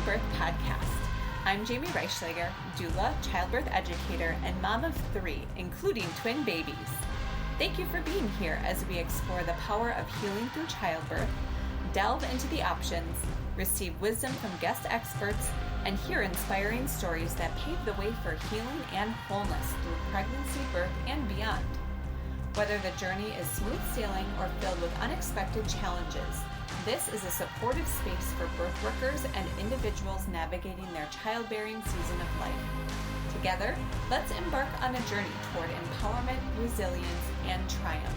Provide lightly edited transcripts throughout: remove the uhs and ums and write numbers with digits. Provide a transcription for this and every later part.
Childbirth podcast. I'm Jamie Reichschlager, doula, childbirth educator, and mom of 3, including twin babies. Thank you for being here as we explore the power of healing through childbirth, delve into the options, receive wisdom from guest experts, and hear inspiring stories that pave the way for healing and wholeness through pregnancy, birth, and beyond. Whether the journey is smooth sailing or filled with unexpected challenges, this is a supportive space for birth workers and individuals navigating their childbearing season of life. Together, let's embark on a journey toward empowerment, resilience, and triumph.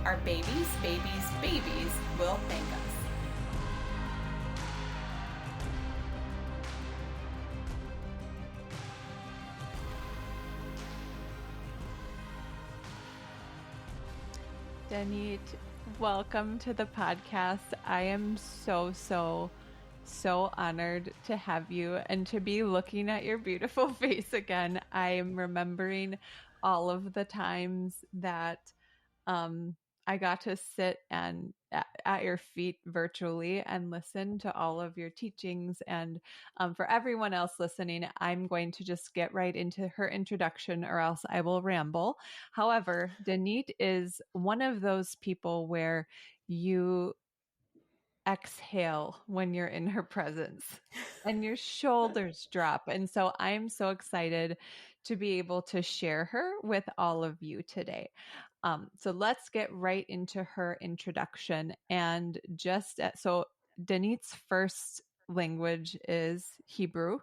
Our babies will thank us. Danit, welcome to the podcast. I am so honored to have you and to be looking at your beautiful face again. I am remembering all of the times that I got to sit and at your feet virtually and listen to all of your teachings. And for everyone else listening, I'm going to just get right into her introduction or else I will ramble. However, Danit is one of those people where you exhale when you're in her presence and your shoulders drop. And so I'm so excited to be able to share her with all of you today. So let's get right into her introduction. And so Danit's first language is Hebrew.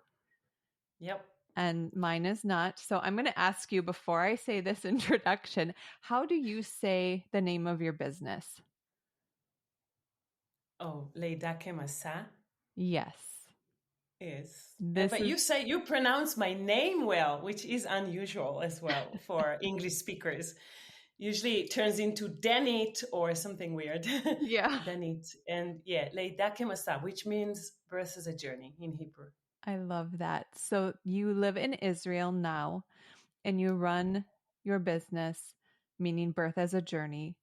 Yep. And mine is not. So I'm going to ask you before I say this introduction, how do you say the name of your business? Oh, Leida K'Masa. Yes. Yes. But you pronounce my name well, which is unusual as well for English speakers. Usually it turns into Danit or something weird. Yeah. Danit. And yeah, Leida K'Masa, which means birth is a journey in Hebrew. I love that. So you live in Israel now and you run your business, meaning birth as a journey.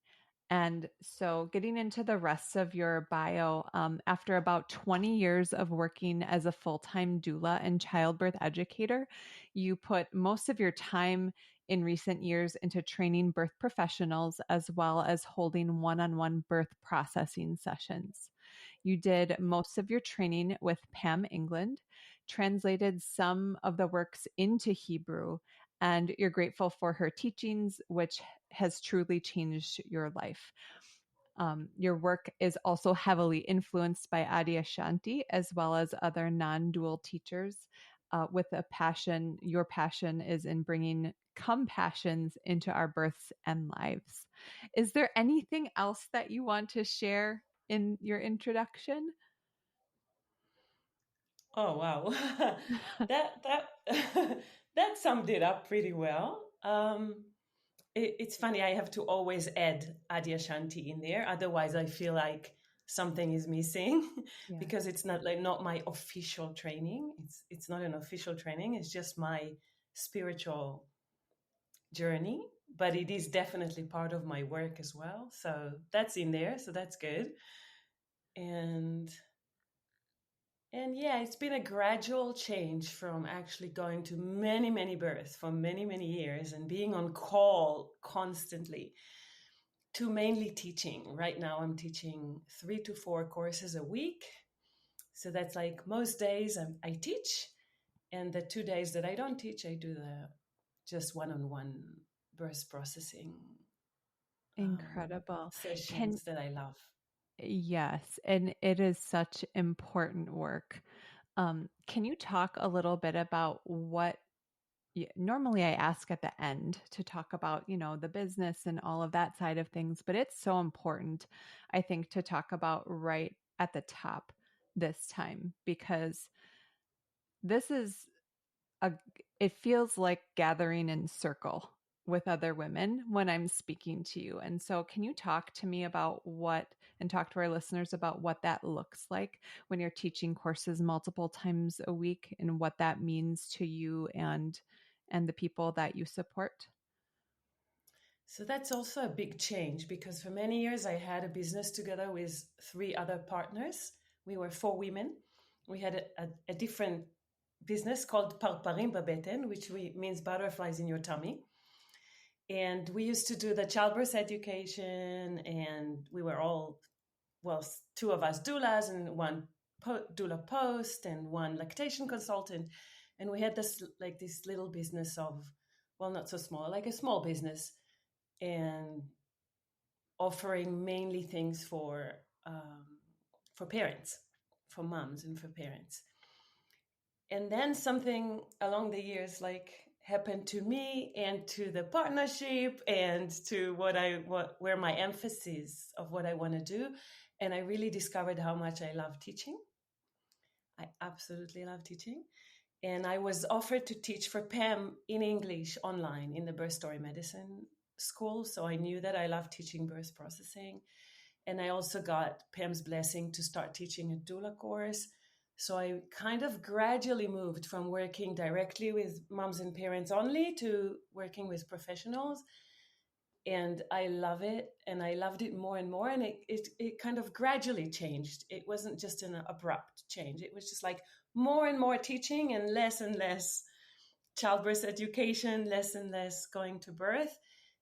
And so getting into the rest of your bio, after about 20 years of working as a full-time doula and childbirth educator, you put most of your time in recent years into training birth professionals as well as holding one-on-one birth processing sessions. You did most of your training with Pam England, translated some of the works into Hebrew, and you're grateful for her teachings, which has truly changed your life. Your work is also heavily influenced by Adyashanti, as well as other non-dual teachers with a passion. Your passion is in bringing compassions into our births and lives. Is there anything else that you want to share in your introduction? Oh, wow. That summed it up pretty well. It's funny, I have to always add Adyashanti in there. Otherwise, I feel like something is missing because it's not my official training. It's not an official training. It's just my spiritual journey, but it is definitely part of my work as well. So that's in there. So that's good. And yeah, it's been a gradual change from actually going to many births for many years and being on call constantly to mainly teaching. Right now I'm teaching 3 to 4 courses a week. So that's like most days I teach, and the 2 days that I don't teach, I do the just one-on-one birth processing Incredible. sessions that I love. Yes, and it is such important work. Can you talk a little bit about what normally I ask at the end to talk about, the business and all of that side of things, but it's so important, I think, to talk about right at the top this time, because this is it feels like gathering in circle with other women when I'm speaking to you. And so can you talk to me about and talk to our listeners about what that looks like when you're teaching courses multiple times a week and what that means to you and the people that you support? So that's also a big change, because for many years I had a business together with 3 other partners. We were 4 women, we had a different business called parparim babeten, which means butterflies in your tummy. And we used to do the childbirth education, and we were all, well, two of us doulas and one doula post and one lactation consultant. And we had this like this little business of, well, not so small, like a small business, and offering mainly things for parents, for moms and for parents. And then something along the years like happened to me and to the partnership and to where my emphasis of what I want to do. And I really discovered how much I love teaching. I absolutely love teaching. And I was offered to teach for Pam in English online in the birth story medicine school. So I knew that I loved teaching birth processing. And I also got Pam's blessing to start teaching a doula course. So I kind of gradually moved from working directly with moms and parents only to working with professionals. And I love it. And I loved it more and more. And it kind of gradually changed. It wasn't just an abrupt change. It was just like more and more teaching and less childbirth education, less and less going to birth,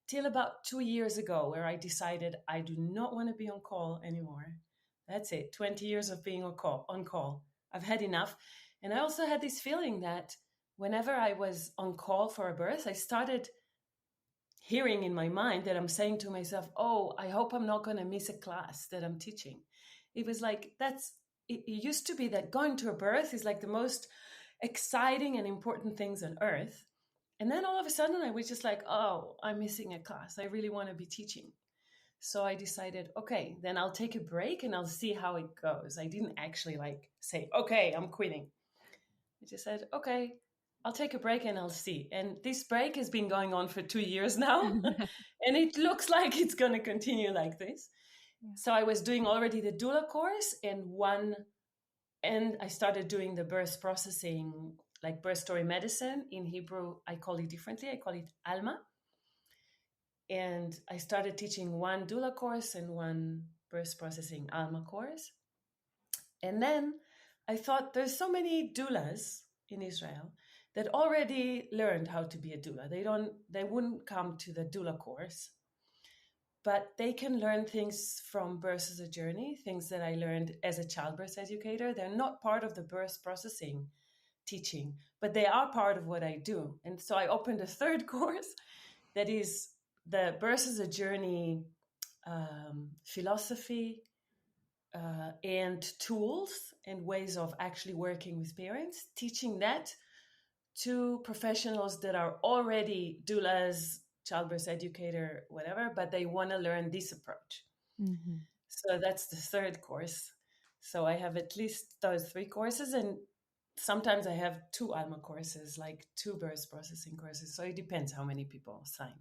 till about 2 years ago, where I decided I do not want to be on call anymore. That's it. 20 years of being on call. I've had enough. And I also had this feeling that whenever I was on call for a birth, I started hearing in my mind that I'm saying to myself, oh, I hope I'm not going to miss a class that I'm teaching. It was like, it used to be that going to a birth is like the most exciting and important things on earth. And then all of a sudden I was just like, oh, I'm missing a class. I really want to be teaching. So I decided, okay, then I'll take a break and I'll see how it goes. I didn't actually like say, okay, I'm quitting. I just said, okay, I'll take a break and I'll see. And this break has been going on for 2 years now. And it looks like it's going to continue like this. Yeah. So I was doing already the doula course and I started doing the birth processing, like birth story medicine. In Hebrew, I call it differently. I call it Alma. And I started teaching one doula course and one birth processing Alma course. And then I thought there's so many doulas in Israel that already learned how to be a doula. They wouldn't come to the doula course, but they can learn things from birth as a journey, things that I learned as a childbirth educator. They're not part of the birth processing teaching, but they are part of what I do. And so I opened a third course that is the birth as a journey philosophy and tools and ways of actually working with parents, teaching that to professionals that are already doulas, childbirth educator, whatever, but they want to learn this approach. Mm-hmm. So that's the third course. So I have at least those three courses, and sometimes I have two Alma courses, like two birth processing courses. So it depends how many people sign.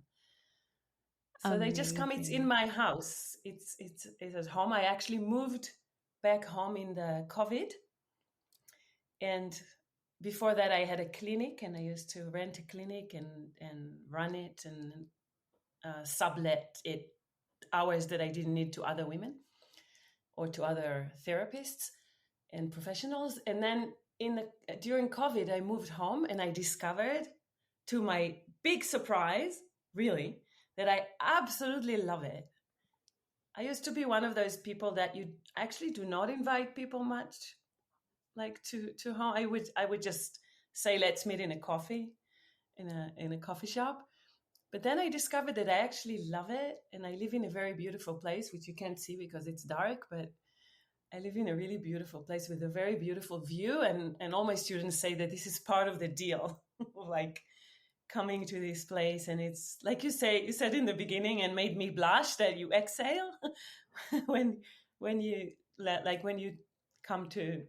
So they just come. It's in Amazing. my house. It's at home. I actually moved back home in the COVID, and before that, I had a clinic, and I used to rent a clinic and run it and sublet it hours that I didn't need to other women or to other therapists and professionals. And then during COVID, I moved home and I discovered, to my big surprise, really, that I absolutely love it. I used to be one of those people that you actually do not invite people much, like to home. I would just say, let's meet in a coffee, in a coffee shop. But then I discovered that I actually love it, and I live in a very beautiful place, which you can't see because it's dark, but I live in a really beautiful place with a very beautiful view. And all my students say that this is part of the deal, like coming to this place. And it's like you said in the beginning and made me blush, that you exhale when when you when you come to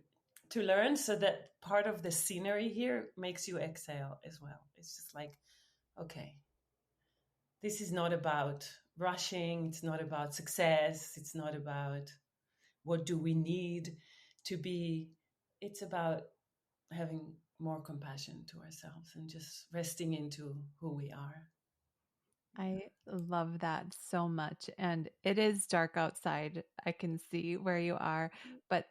learn. So that part of the scenery here makes you exhale as well. It's just like, okay, this is not about rushing. It's not about success. It's not about what do we need to be. It's about having more compassion to ourselves and just resting into who we are. I love that so much. And it is dark outside. I can see where you are, but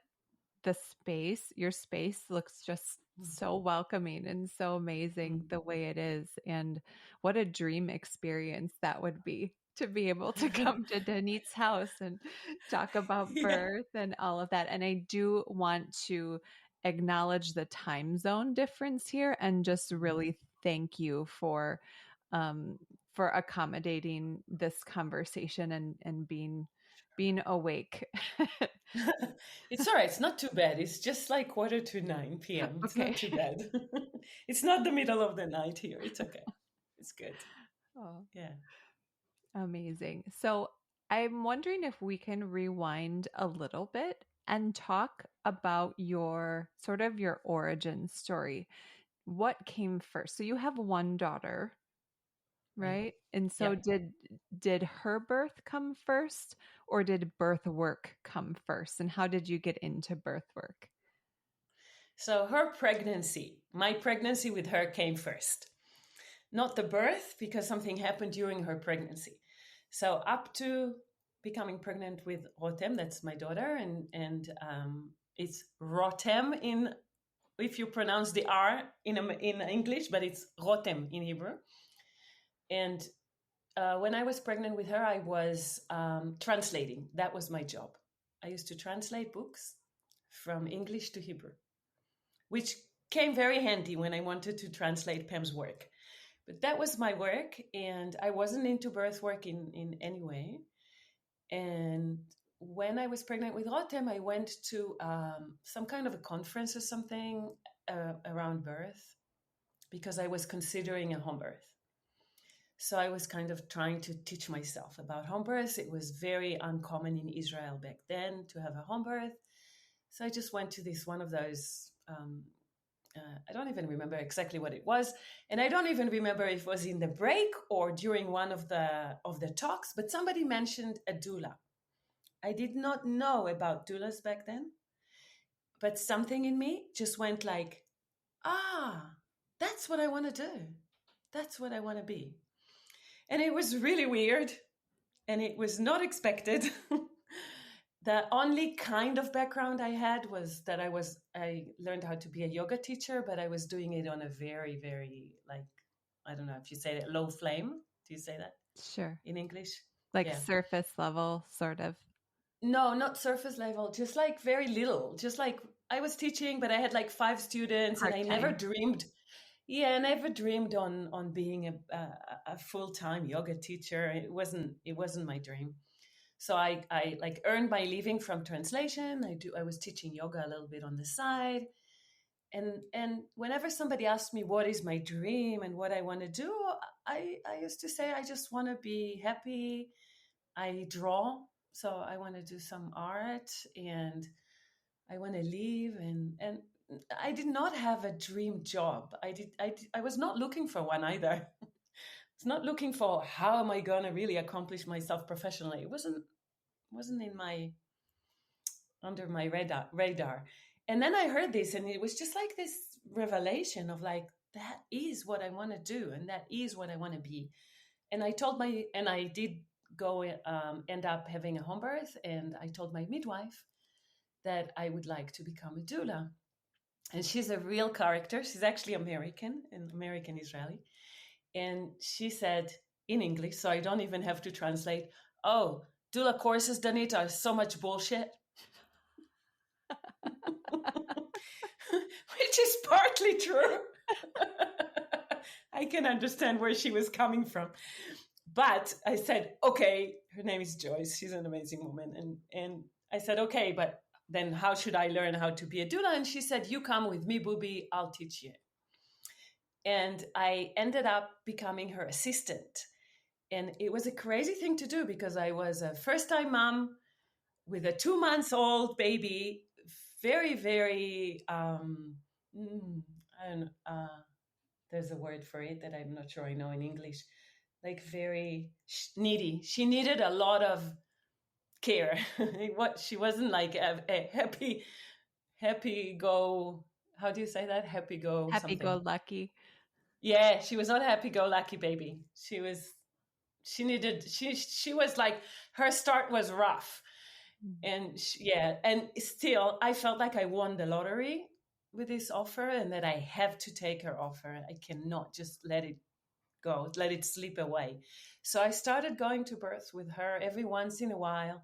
the space, your space looks just so welcoming and so amazing the way it is. And what a dream experience that would be to be able to come to Danit's house and talk about Yeah. birth and all of that. And I do want to acknowledge the time zone difference here and just really thank you um, for accommodating this conversation and being awake. It's all right. It's not too bad. It's just like 8:45 p.m. It's Okay. not too bad. It's not the middle of the night here. It's okay. It's good. Oh, Yeah. amazing. So I'm wondering if we can rewind a little bit and talk about your sort of your origin story. What came first? So you have one daughter, Right. right? And so Yeah. did her birth come first or did birth work come first? And how did you get into birth work? So my pregnancy with her came first. Not the birth, because something happened during her pregnancy. So up to becoming pregnant with Rotem, that's my daughter, and it's Rotem in if you pronounce the R in English, but it's Rotem in Hebrew. And when I was pregnant with her, I was translating. That was my job. I used to translate books from English to Hebrew, which came very handy when I wanted to translate Pam's work. But that was my work, and I wasn't into birth work in any way. And when I was pregnant with Rotem, I went to some kind of a conference or something around birth because I was considering a home birth. So I was kind of trying to teach myself about home births. It was very uncommon in Israel back then to have a home birth. So I just went to this one of those. I don't even remember exactly what it was, and I don't even remember if it was in the break or during one of the talks. But somebody mentioned a doula. I did not know about doulas back then, but something in me just went like, "Ah, that's what I want to do. That's what I want to be." And it was really weird, and it was not expected. The only kind of background I had was that I learned how to be a yoga teacher, but I was doing it on a very, very, like, I don't know if you say that, low flame. Do you say that Sure. in English? Like Yeah. surface level, sort of. No, not surface level, just like very little. Just like I was teaching, but I had like 5 students, and Part I never time. dreamed. Yeah, I never dreamed on being a full-time yoga teacher. It wasn't my dream. So I like earned my living from translation. I was teaching yoga a little bit on the side. And whenever somebody asked me what is my dream and what I want to do, I used to say I just want to be happy. I draw, so I want to do some art, and I want to live, and I did not have a dream job. I was not looking for one either. It's not looking for how am I going to really accomplish myself professionally. It wasn't in my under my radar. And then I heard this, and it was just like this revelation of like, that is what I want to do, and that is what I want to be. And I did go end up having a home birth, and I told my midwife that I would like to become a doula. And she's a real character. She's actually American, an American Israeli. And she said in English, so I don't even have to translate, "Oh, doula courses, Danit, are so much bullshit." Which is partly true. I can understand where she was coming from. But I said, okay, her name is Joyce. She's an amazing woman. And I said, okay, but then how should I learn how to be a doula? And she said, you come with me, Booby, I'll teach you. And I ended up becoming her assistant. And it was a crazy thing to do because I was a first-time mom with a 2-month-old baby, very, very, I don't know, there's a word for it that I'm not sure I know in English, like very needy. She needed a lot of care. She wasn't like a happy go, how do you say that? Happy go Happy something. go lucky. Yeah, she was not a happy go lucky baby. She was like, her start was rough. Mm. And yeah, and still I felt like I won the lottery with this offer, and that I have to take her offer. I cannot just let it go, let it slip away. So I started going to birth with her every once in a while.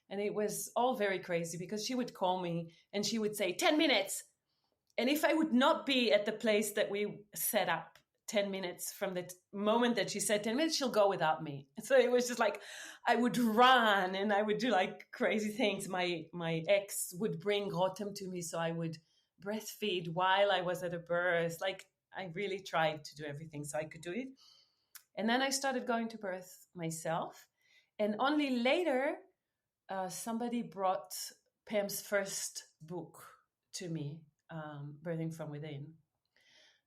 And it was all very crazy because she would call me and she would say, 10 minutes. And if I would not be at the place that we set up 10 minutes from the moment that she said 10 minutes, she'll go without me. So it was just like I would run and I would do like crazy things. My ex would bring Rotem to me, so I would breastfeed while I was at a birth. Like I really tried to do everything so I could do it. And then I started going to birth myself. And only later, somebody brought Pam's first book to me, Birthing from Within.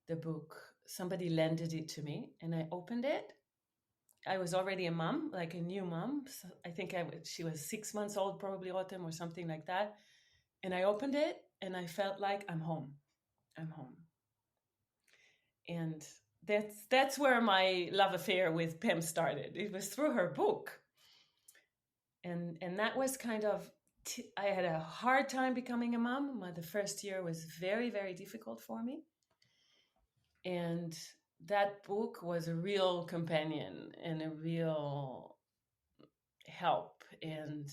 The book, somebody lended it to me, and I opened it. I was already a mom, like a new mom. So I think she was 6 months old, probably autumn or something like that. And I opened it, and I felt like I'm home. I'm home. And that's where my love affair with Pam started. It was through her book, and that was kind of I had a hard time becoming a mom. The first year was very, very difficult for me, and that book was a real companion and a real help. And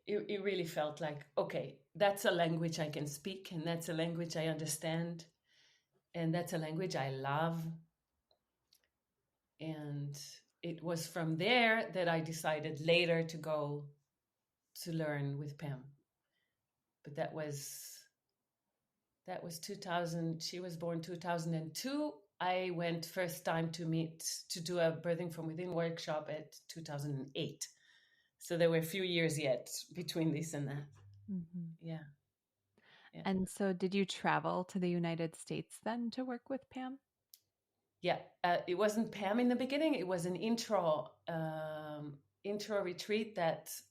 it really felt like, okay, that's a language I can speak, and that's a language I understand, and that's a language I love. And it was from there that I decided later to go to learn with Pam. But that was 2000. She was born 2002. I went first time to do a birthing from within workshop at 2008. So there were a few years yet between this and that. Mhm. Yeah, yeah, And so, did you travel to the United States then to work with Pam? yeah. It wasn't Pam in the beginning. It was an intro retreat that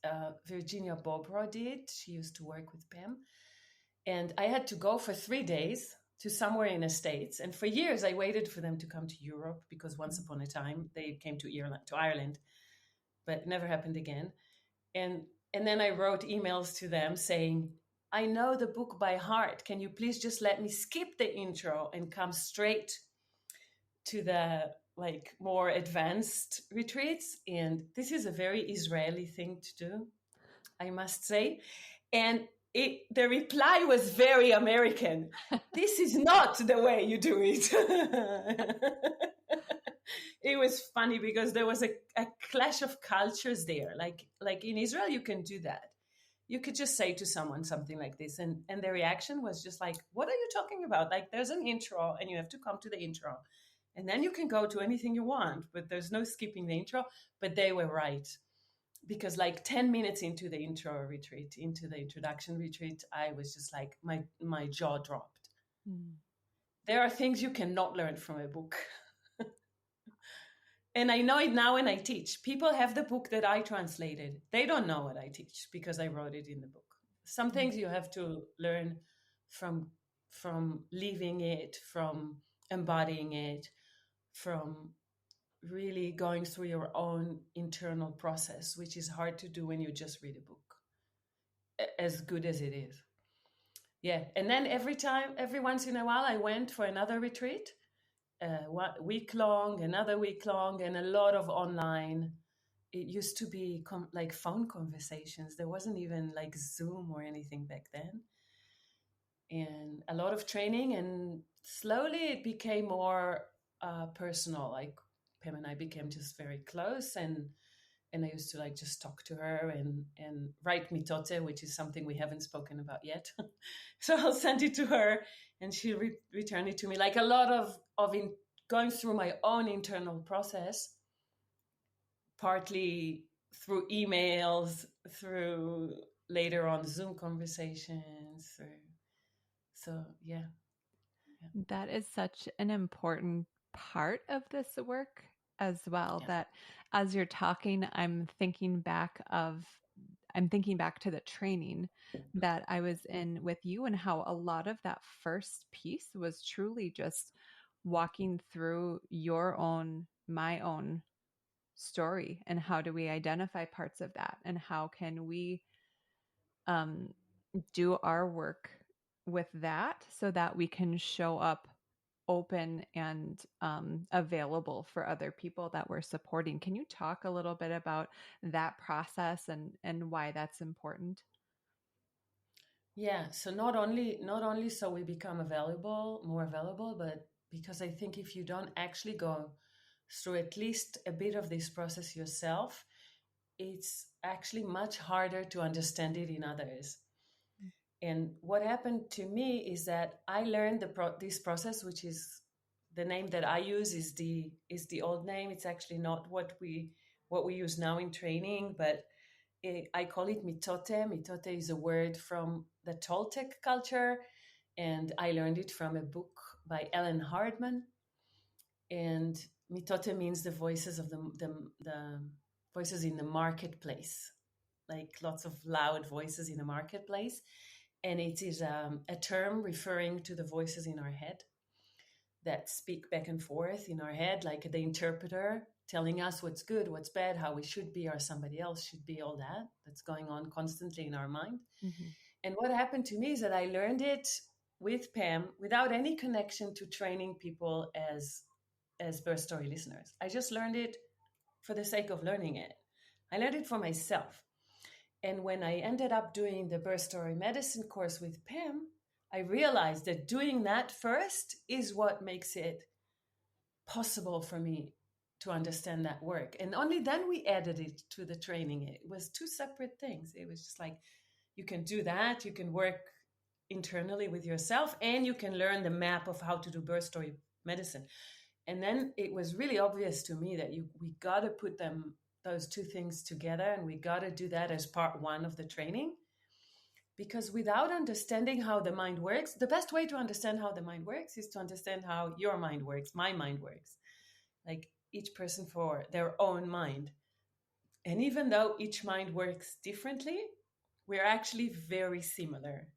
Virginia Bobro did. She used to work with Pam, and I had to go for 3 days to somewhere in the States. And for years, I waited for them to come to Europe because once upon a time they came to Ireland, but it never happened again. And and then I wrote emails to them saying, I know the book by heart. Can you please just let me skip the intro and come straight to the like more advanced retreats? And this is a very Israeli thing to do, I must say. And the reply was very American. This is not the way you do it. It was funny because there was a clash of cultures there. Like in Israel, you can do that. You could just say to someone something like this, and their reaction was just like, "What are you talking about? Like, there's an intro, and you have to come to the intro, and then you can go to anything you want, but there's no skipping the intro." But they were right because like 10 minutes into the intro retreat, into the introduction retreat, I was just like my jaw dropped. Mm. There are things you cannot learn from a book. And I know it now when I teach. People have the book that I translated. They don't know what I teach because I wrote it in the book. Some things you have to learn from living it, from embodying it, from really going through your own internal process, which is hard to do when you just read a book, as good as it is. Yeah. And then every once in a while, I went for another retreat, 1 week long, another week long, and a lot of online. It used to be like phone conversations. There wasn't even like Zoom or anything back then. And a lot of training, and slowly it became more personal. Like Pam and I became just very close, and I used to like just talk to her and write mitote, which is something we haven't spoken about yet. So I'll send it to her, and she'll return it to me. Like a lot of going through my own internal process, partly through emails, through later on Zoom conversations. So yeah, yeah, That is such an important part of this work as well. yeah. That as you're talking, I'm thinking back to the training that I was in with you, and how a lot of that first piece was truly just walking through my own story, and how do we identify parts of that, and how can we um, do our work with that so that we can show up open and available for other people that we're supporting. Can you talk a little bit about that process and why that's important? Yeah, so not only so we become available, more available, but because I think if you don't actually go through at least a bit of this process yourself, it's actually much harder to understand it in others. And what happened to me is that I learned this process, which is the name that I use is the old name. It's actually not what we use now in training, but I call it mitote. Mitote is a word from the Toltec culture, and I learned it from a book by Ellen Hardman. And mitote means the voices of the voices in the marketplace, like lots of loud voices in the marketplace. And it is a term referring to the voices in our head that speak back and forth in our head, like the interpreter telling us what's good, what's bad, how we should be, or somebody else should be, all that's going on constantly in our mind. Mm-hmm. And what happened to me is that I learned it with Pam without any connection to training people as birth story listeners. I just learned it for the sake of learning it. I learned it for myself. And when I ended up doing the birth story medicine course with Pam, I realized that doing that first is what makes it possible for me to understand that work. And only then we added it to the training. It was two separate things. It was just like, you can do that, you can work internally with yourself, and you can learn the map of how to do birth story medicine. And then it was really obvious to me that we got to put those two things together, and we got to do that as part one of the training. Because without understanding how the mind works, the best way to understand how the mind works is to understand how your mind works, my mind works, like each person for their own mind. And even though each mind works differently, we're actually very similar.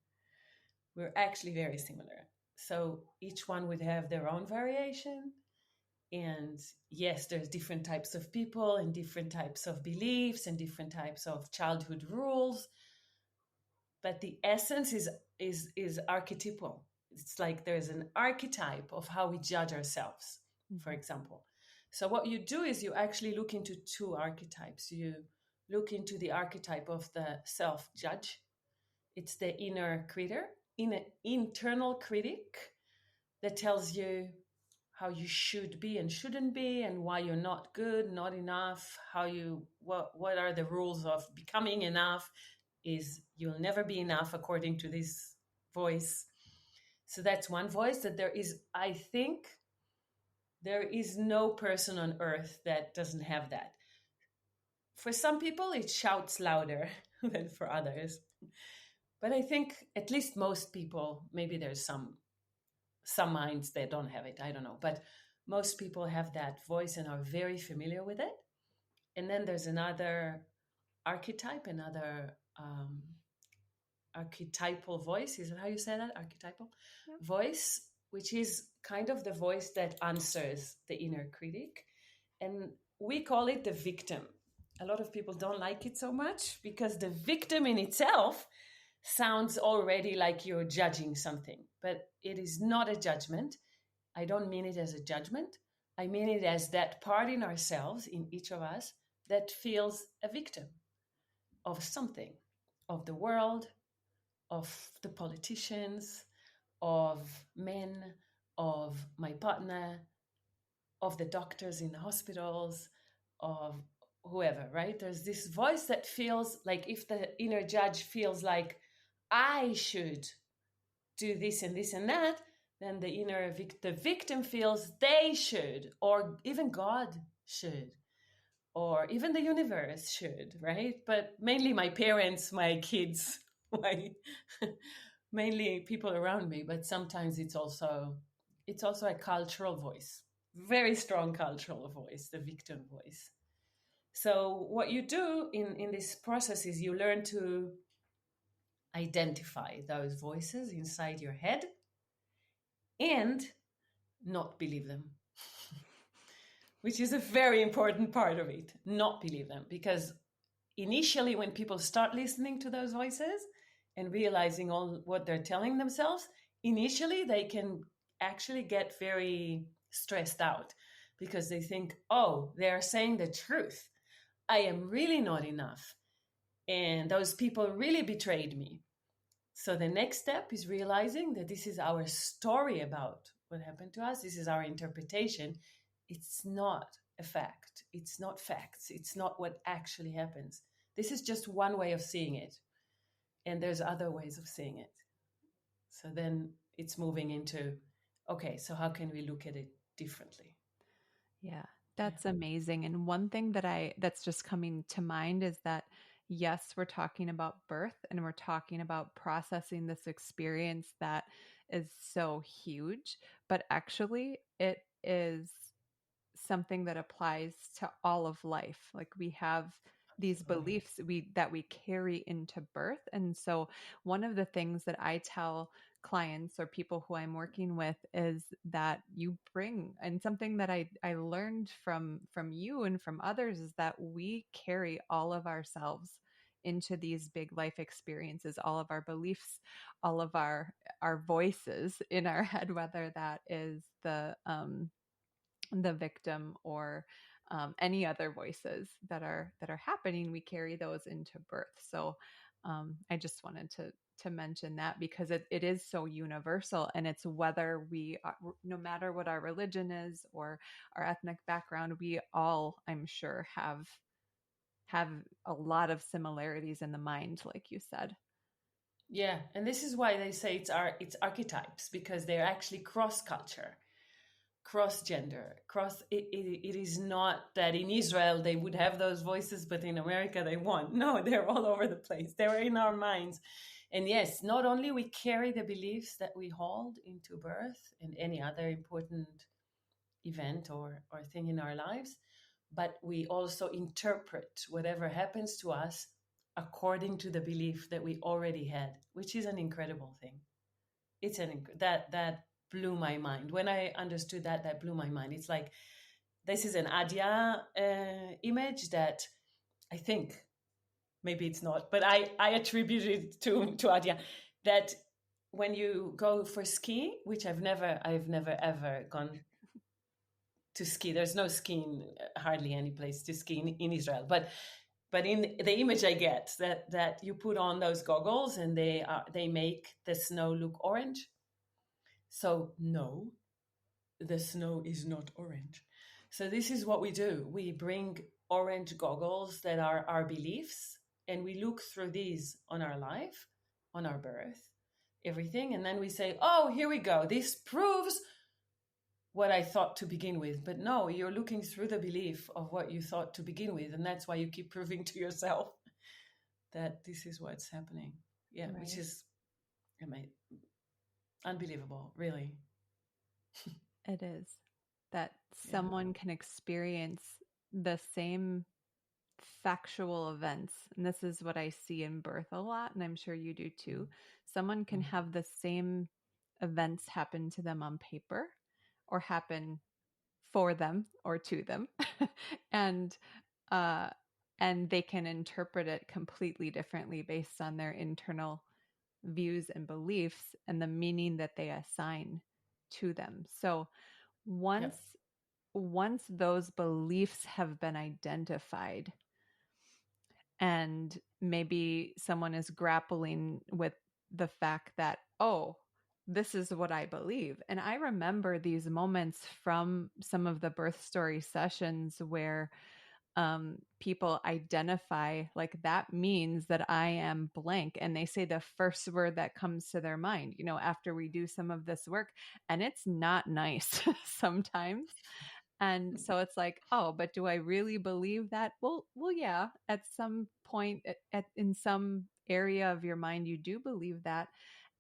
We're actually very similar. So each one would have their own variation. And yes, there's different types of people and different types of beliefs and different types of childhood rules, but the essence is archetypal. It's like there's an archetype of how we judge ourselves, for Mm-hmm. example. So what you do is you actually look into two archetypes. You look into the archetype of the self-judge. It's the inner critic, internal critic that tells you how you should be and shouldn't be, and why you're not good, not enough, what are the rules of becoming enough, is you'll never be enough according to this voice. So that's one voice that I think there is no person on earth that doesn't have that. For some people it shouts louder than for others, but I think at least most people, maybe there's some minds that don't have it, I don't know, but most people have that voice and are very familiar with it. And then there's another archetype, another archetypal voice. Is that how you say that? Archetypal Yep. voice, which is kind of the voice that answers the inner critic. And we call it the victim. A lot of people don't like it so much because the victim in itself sounds already like you're judging something, but it is not a judgment. I don't mean it as a judgment. I mean it as that part in ourselves, in each of us, that feels a victim of something, of the world, of the politicians, of men, of my partner, of the doctors in the hospitals, of whoever, right? There's this voice that feels like, if the inner judge feels like I should do this and this and that, then the victim feels they should, or even God should, or even the universe should, right? But mainly my parents, my kids, my mainly people around me. But sometimes it's also a cultural voice, very strong cultural voice, the victim voice. So what you do in this process is you learn to identify those voices inside your head and not believe them. which is a very important part of it, not believe them. Because initially, when people start listening to those voices and realizing all what they're telling themselves, initially they can actually get very stressed out because they think, oh, they're saying the truth. I am really not enough. And those people really betrayed me. So the next step is realizing that this is our story about what happened to us. This is our interpretation. It's not a fact. It's not facts. It's not what actually happens. This is just one way of seeing it. And there's other ways of seeing it. So then it's moving into, okay, so how can we look at it differently? Yeah, Yeah. that's amazing. And one thing that's just coming to mind is that yes, we're talking about birth and we're talking about processing this experience that is so huge, but actually it is something that applies to all of life. Like we have these Absolutely. beliefs that we carry into birth. And so one of the things that I tell clients or people who I'm working with is that you bring, and something that I learned from you and from others, is that we carry all of ourselves into these big life experiences, all of our beliefs, all of our voices in our head, whether that is the victim or any other voices that are happening. We carry those into birth. So I just wanted to mention that because it is so universal, and it's whether we are, no matter what our religion is or our ethnic background, we all, I'm sure, have a lot of similarities in the mind, like you said. Yeah, and this is why they say it's archetypes, because they're actually cross culture, cross gender, cross. It is not that in Israel they would have those voices, but in America they won't. No, they're all over the place. They're in our minds. And yes, not only we carry the beliefs that we hold into birth and any other important event or thing in our lives, but we also interpret whatever happens to us according to the belief that we already had, which is an incredible thing. It's that blew my mind when I understood that. That blew my mind. It's like this is an Adya image that I think, maybe it's not, but I attribute it to Adya, that when you go for ski, which I've never ever gone to ski. There's no skiing, hardly any place to ski in Israel. But in the image I get, that you put on those goggles and they make the snow look orange. So no, the snow is not orange. So this is what we do. We bring orange goggles that are our beliefs, and we look through these on our life, on our birth, everything, and then we say, oh, here we go. This proves what I thought to begin with. But no, you're looking through the belief of what you thought to begin with. And that's why you keep proving to yourself that this is what's happening. Yeah, which Right. is unbelievable, really. It is that Yeah. someone can experience the same factual events. And this is what I see in birth a lot, and I'm sure you do too. Someone can Mm-hmm. have the same events happen to them on paper or happen for them or to them. and uh and they can interpret it completely differently based on their internal views and beliefs and the meaning that they assign to them. So Yeah. once once those beliefs have been identified, and maybe someone is grappling with the fact that, oh, this is what I believe. And I remember these moments from some of the birth story sessions where people identify, like, that means that I am blank. And they say the first word that comes to their mind, after we do some of this work. And it's not nice sometimes. And so it's like, oh, but do I really believe that? Well, yeah, at some point, in some area of your mind, you do believe that.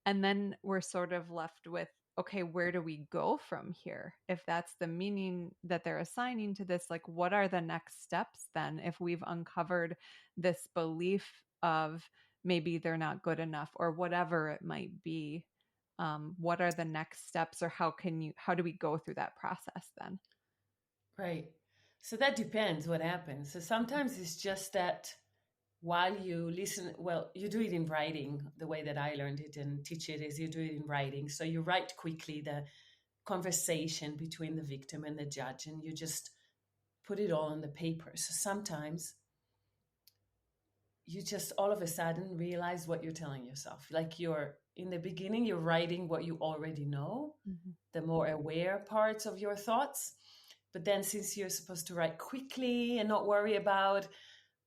And then we're sort of left with, okay, where do we go from here? If that's the meaning that they're assigning to this, like, what are the next steps then? If we've uncovered this belief of maybe they're not good enough or whatever it might be, what are the next steps, or how do we go through that process then? Right. So that depends what happens. So sometimes it's just that while you listen, well, you do it in writing. The way that I learned it and teach it is you do it in writing. So you write quickly the conversation between the victim and the judge, and you just put it all on the paper. So sometimes you just all of a sudden realize what you're telling yourself. Like you're in the beginning, you're writing what you already know, Mm-hmm. the more aware parts of your thoughts. But then since you're supposed to write quickly and not worry about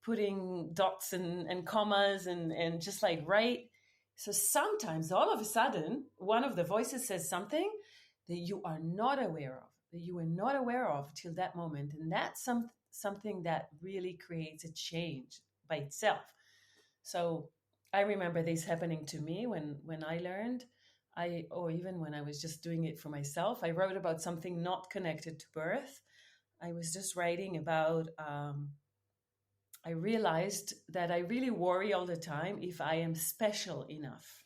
putting dots and commas and just like write. So sometimes all of a sudden, one of the voices says something that you are not aware of, that you were not aware of till that moment. And that's something that really creates a change by itself. So I remember this happening to me when I learned. Or even when I was just doing it for myself, I wrote about something not connected to birth. I was just writing about I realized that I really worry all the time if I am special enough.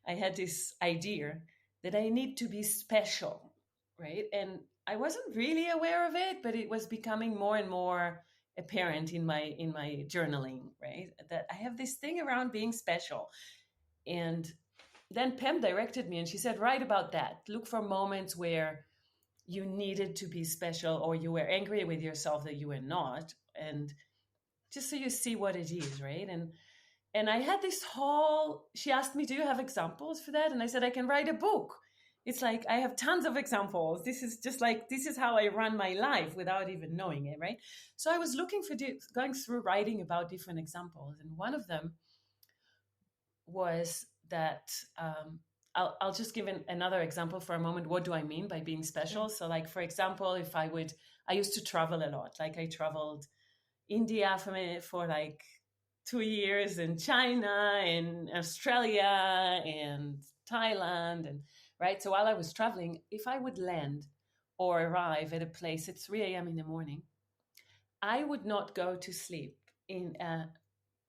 I had this idea that I need to be special, right? And I wasn't really aware of it, but it was becoming more and more apparent in my journaling, right? That I have this thing around being special. And then Pam directed me and she said, write about that. Look for moments where you needed to be special or you were angry with yourself that you were not. And just so you see what it is, right? And I had this whole, she asked me, do you have examples for that? And I said, I can write a book. It's like I have tons of examples. This is just like, this is how I run my life without even knowing it, right? So I was looking for going through writing about different examples, and one of them was that I'll just give another example for a moment. What do I mean by being special? Sure. So like, for example, if I used to travel a lot. Like I traveled India for like 2 years, in China, in Australia, and Thailand, and right. So while I was traveling, if I would land or arrive at a place at 3 a.m. in the morning, I would not go to sleep in a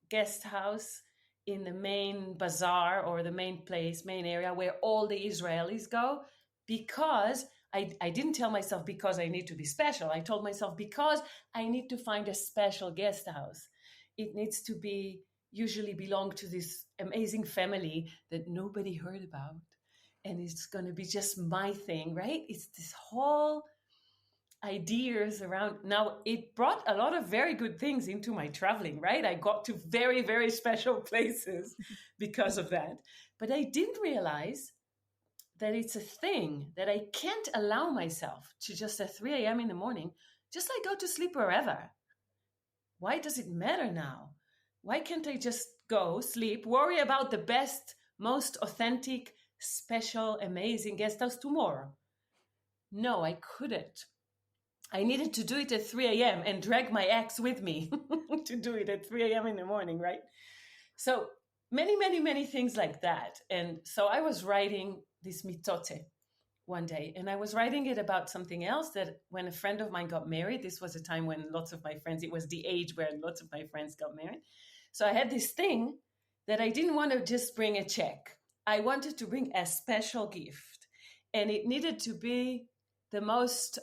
guest house in the main bazaar or the main area where all the Israelis go, because I didn't tell myself because I need to be special. I told myself because I need to find a special guest house. It needs to be usually belong to this amazing family that nobody heard about. And it's going to be just my thing, right? It's this whole ideas around. Now it brought a lot of very good things into my traveling, right? I got to very, very special places because of that. But I didn't realize that it's a thing that I can't allow myself to just at 3 a.m. in the morning, just like go to sleep wherever. Why does it matter now? Why can't I just go sleep, worry about the best, most authentic, special, amazing guest house tomorrow? No, I couldn't. I needed to do it at 3 a.m. and drag my ex with me to do it at 3 a.m. in the morning, right? So many, many, many things like that. And so I was writing this mitote one day, and I was writing it about something else, that when a friend of mine got married, this was a time when lots of my friends, it was the age where lots of my friends got married. So I had this thing that I didn't want to just bring a check. I wanted to bring a special gift, and it needed to be the most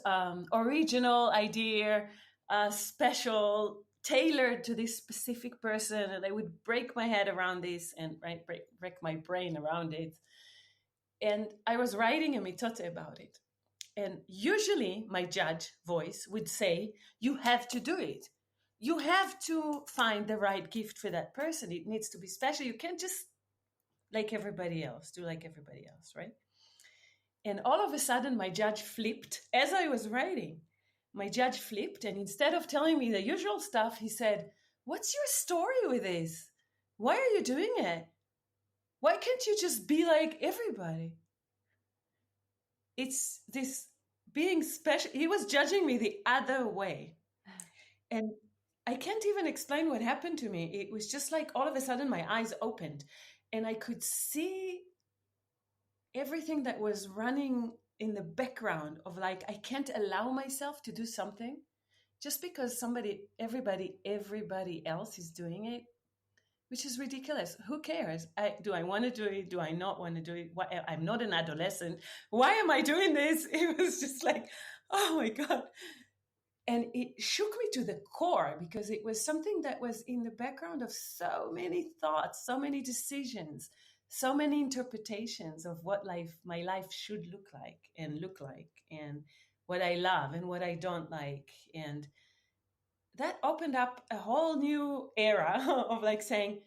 original idea, special, tailored to this specific person. And I would break my head around this and break my brain around it. And I was writing a mitote about it. And usually my judge voice would say, you have to do it. You have to find the right gift for that person. It needs to be special. You can't just do like everybody else, right? And all of a sudden, my judge flipped as I was writing. My judge flipped, and instead of telling me the usual stuff, he said, what's your story with this? Why are you doing it? Why can't you just be like everybody? It's this being special. He was judging me the other way. And I can't even explain what happened to me. It was just like all of a sudden my eyes opened and I could see everything that was running in the background of like, I can't allow myself to do something just because everybody else is doing it, which is ridiculous. Who cares? Do I want to do it? Do I not want to do it? I'm not an adolescent. Why am I doing this? It was just like, oh my God. And it shook me to the core because it was something that was in the background of so many thoughts, so many decisions, so many interpretations of what my life should look like, and what I love and what I don't like. And that opened up a whole new era of like saying,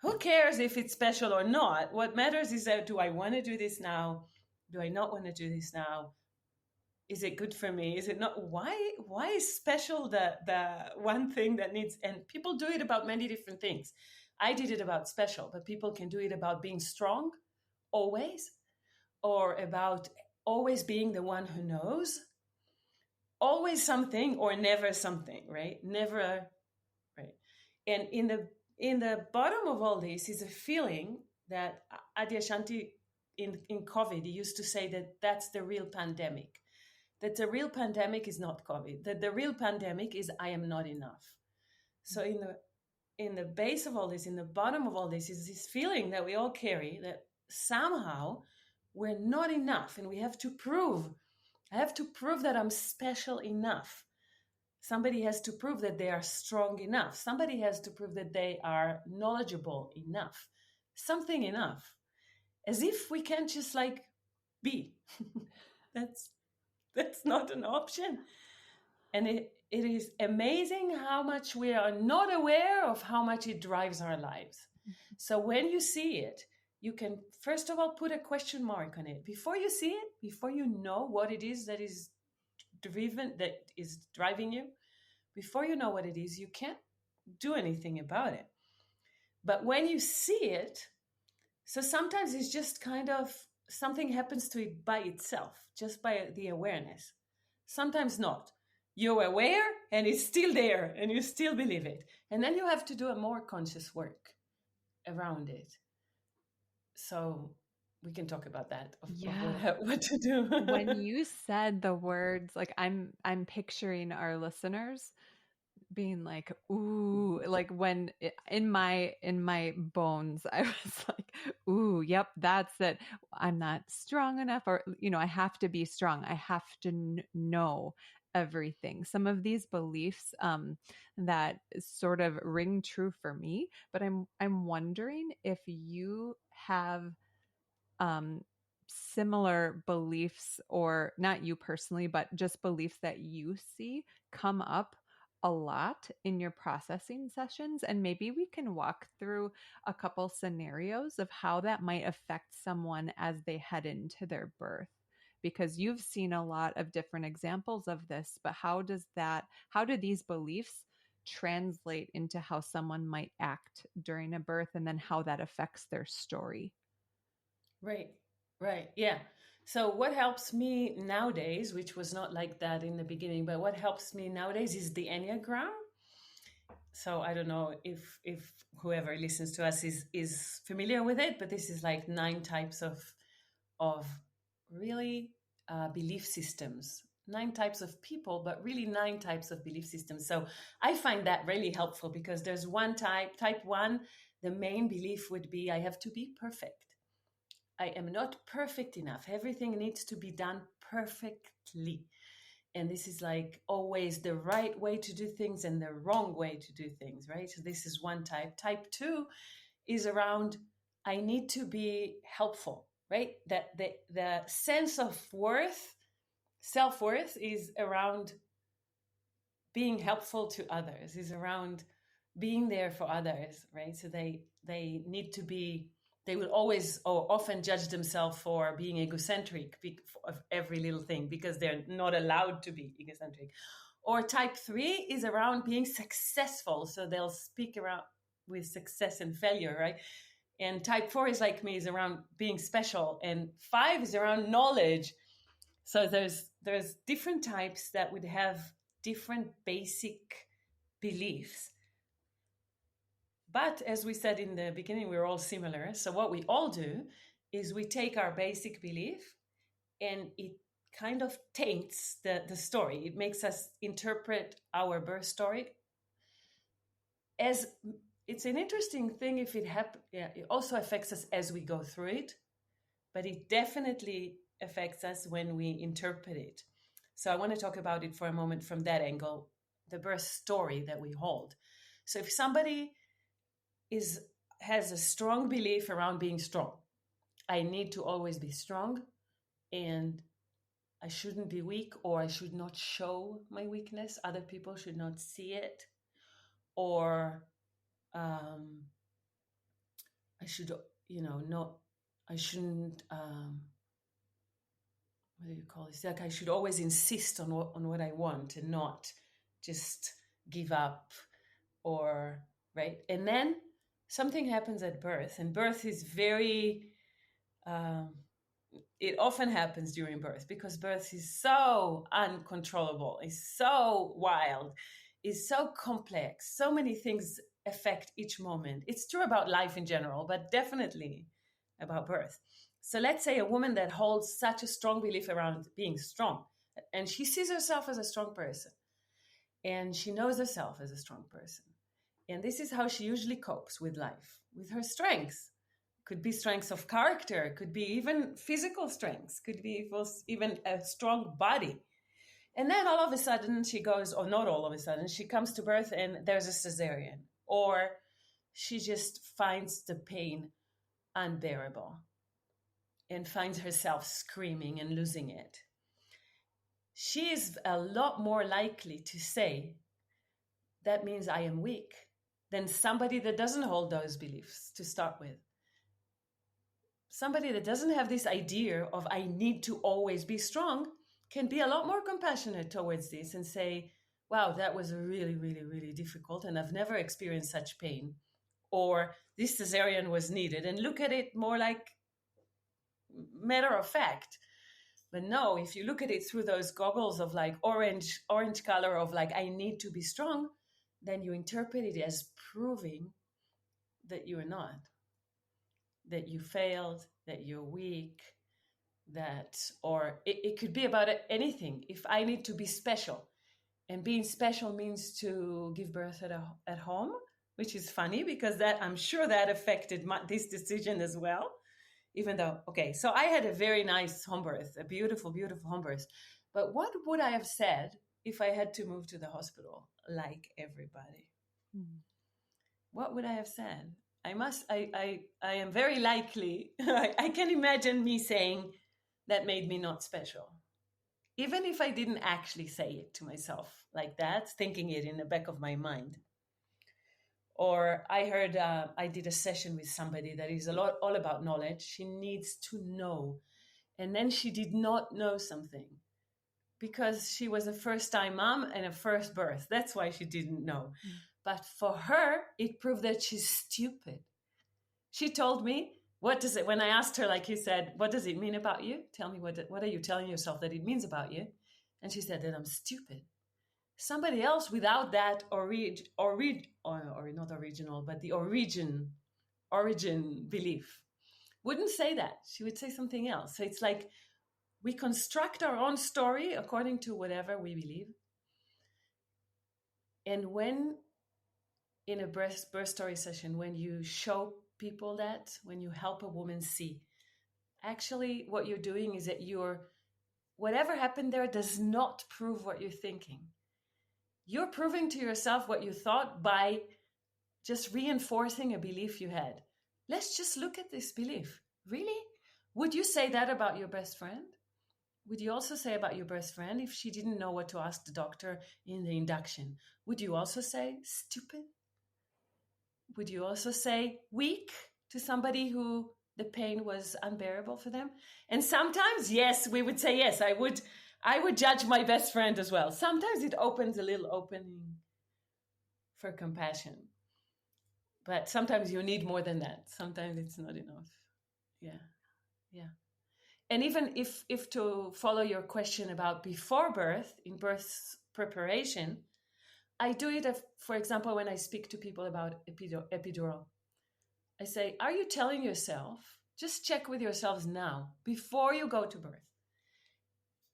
who cares if it's special or not? What matters is that, do I want to do this now? Do I not want to do this now? Is it good for me? Is it not? Why is special the one thing that needs? And people do it about many different things. I did it about special, but people can do it about being strong always, or about always being the one who knows, always something or never something, right? Never, right? And in the bottom of all this is a feeling that Adyashanti in COVID, he used to say that that's the real pandemic. That the real pandemic is not COVID. That the real pandemic is I am not enough. So in the base of all this, in the bottom of all this, is this feeling that we all carry that somehow we're not enough, and we have to prove. I have to prove that I'm special enough. Somebody has to prove that they are strong enough. Somebody has to prove that they are knowledgeable enough. Something enough. As if we can't just like be. That's not an option. And it is amazing how much we are not aware of how much it drives our lives. So when you see it, you can first of all put a question mark on it. Before you see it, before you know what it is that is driving you, before you know what it is, you can't do anything about it. But when you see it, so sometimes it's just kind of something happens to it by itself, just by the awareness. Sometimes not. You're aware and it's still there and you still believe it. And then you have to do a more conscious work around it. So we can talk about that, of what to do. When you said the words, like I'm picturing our listeners being like, ooh, like when in my bones I was like, ooh, yep, that's it. I'm not strong enough, or I have to be strong. I have to know everything. Some of these beliefs that sort of ring true for me, but I'm wondering if you have um similar beliefs, or not you personally, but just beliefs that you see come up a lot in your processing sessions. And maybe we can walk through a couple scenarios of how that might affect someone as they head into their birth, because you've seen a lot of different examples of this. But how do these beliefs translate into how someone might act during a birth, and then how that affects their story? Right. Yeah. So what helps me nowadays, which was not like that in the beginning, but what helps me nowadays is the Enneagram. So I don't know if whoever listens to us is familiar with it, but this is like 9 types of really belief systems. 9 types of people, but really 9 types of belief systems. So I find that really helpful because there's one type 1, the main belief would be I have to be perfect. I am not perfect enough. Everything needs to be done perfectly. And this is like always the right way to do things and the wrong way to do things, right? So this is one type. Type 2 is around I need to be helpful, right? That the sense of worth, self-worth is around being helpful to others, is around being there for others, right? So they need to be, they will always or often judge themselves for being egocentric of every little thing because they're not allowed to be egocentric. Or type 3 is around being successful. So they'll speak around with success and failure, right? And type 4 is like me, is around being special. And 5 is around knowledge. So there's different types that would have different basic beliefs. But as we said in the beginning, we're all similar. So what we all do is we take our basic belief and it kind of taints the story. It makes us interpret our birth story as, it's an interesting thing if it happens. Yeah, it also affects us as we go through it, but it definitely affects us when we interpret it. So I want to talk about it for a moment from that angle, the birth story that we hold. So if somebody has a strong belief around being strong, I need to always be strong, and I shouldn't be weak, or I should not show my weakness. Other people should not see it, or um, I should, not. I shouldn't. What do you call this? Like I should always insist on what I want and not just give up, or right. And then something happens at birth, and birth is very. Um, it often happens during birth because birth is so uncontrollable, is so wild, is so complex. So many things affect each moment. It's true about life in general, but definitely about birth. So let's say a woman that holds such a strong belief around being strong, and she sees herself as a strong person, and she knows herself as a strong person. And this is how she usually copes with life, with her strengths. Could be strengths of character, could be even physical strengths, could be even a strong body. And then all of a sudden she goes, or not all of a sudden, she comes to birth and there's a cesarean, or she just finds the pain unbearable and finds herself screaming and losing it. She is a lot more likely to say, that means I am weak, than somebody that doesn't hold those beliefs to start with. Somebody that doesn't have this idea of I need to always be strong can be a lot more compassionate towards this and say, wow, that was really, really, really difficult and I've never experienced such pain. Or this cesarean was needed, and look at it more like matter of fact. But no, if you look at it through those goggles of like orange color of like, I need to be strong, then you interpret it as proving that you are not, that you failed, that you're weak, or it could be about anything. If I need to be special, and being special means to give birth at home, which is funny because that I'm sure that affected this decision as well. Even though, okay, so I had a very nice home birth, a beautiful, beautiful home birth. But what would I have said if I had to move to the hospital like everybody? What would I have said? I am very likely, I can imagine me saying that made me not special. Even if I didn't actually say it to myself like that, thinking it in the back of my mind. Or I heard, I did a session with somebody that is all about knowledge. She needs to know. And then she did not know something because she was a first-time mom and a first birth. That's why she didn't know. But for her, it proved that she's stupid. She told me, what does it, when I asked her, like you said, what does it mean about you? Tell me, what are you telling yourself that it means about you? And she said that I'm stupid. Somebody else without that or not original, but the origin belief wouldn't say that. She would say something else. So it's like we construct our own story according to whatever we believe. And when in a birth story session, when you show people that, when you help a woman see, actually what you're doing is that whatever happened there does not prove what you're thinking. You're proving to yourself what you thought by just reinforcing a belief you had. Let's just look at this belief. Really? Would you say that about your best friend? Would you also say about your best friend if she didn't know what to ask the doctor in the induction? Would you also say stupid? Would you also say weak to somebody who the pain was unbearable for them? And sometimes, yes, we would say yes, I would judge my best friend as well. Sometimes it opens a little opening for compassion. But sometimes you need more than that. Sometimes it's not enough. Yeah. And even if to follow your question about before birth, in birth preparation, I do it, for example, when I speak to people about epidural. I say, are you telling yourself, just check with yourselves now, before you go to birth.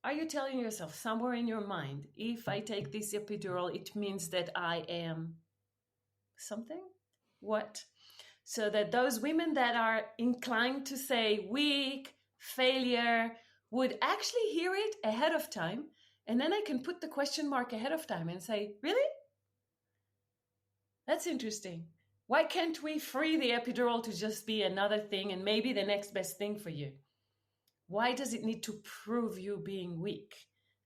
Are you telling yourself somewhere in your mind, if I take this epidural, it means that I am something? What? So that those women that are inclined to say weak, failure, would actually hear it ahead of time And then I can put the question mark ahead of time and say, really? That's interesting. Why can't we free the epidural to just be another thing and maybe the next best thing for you? Why does it need to prove you being weak?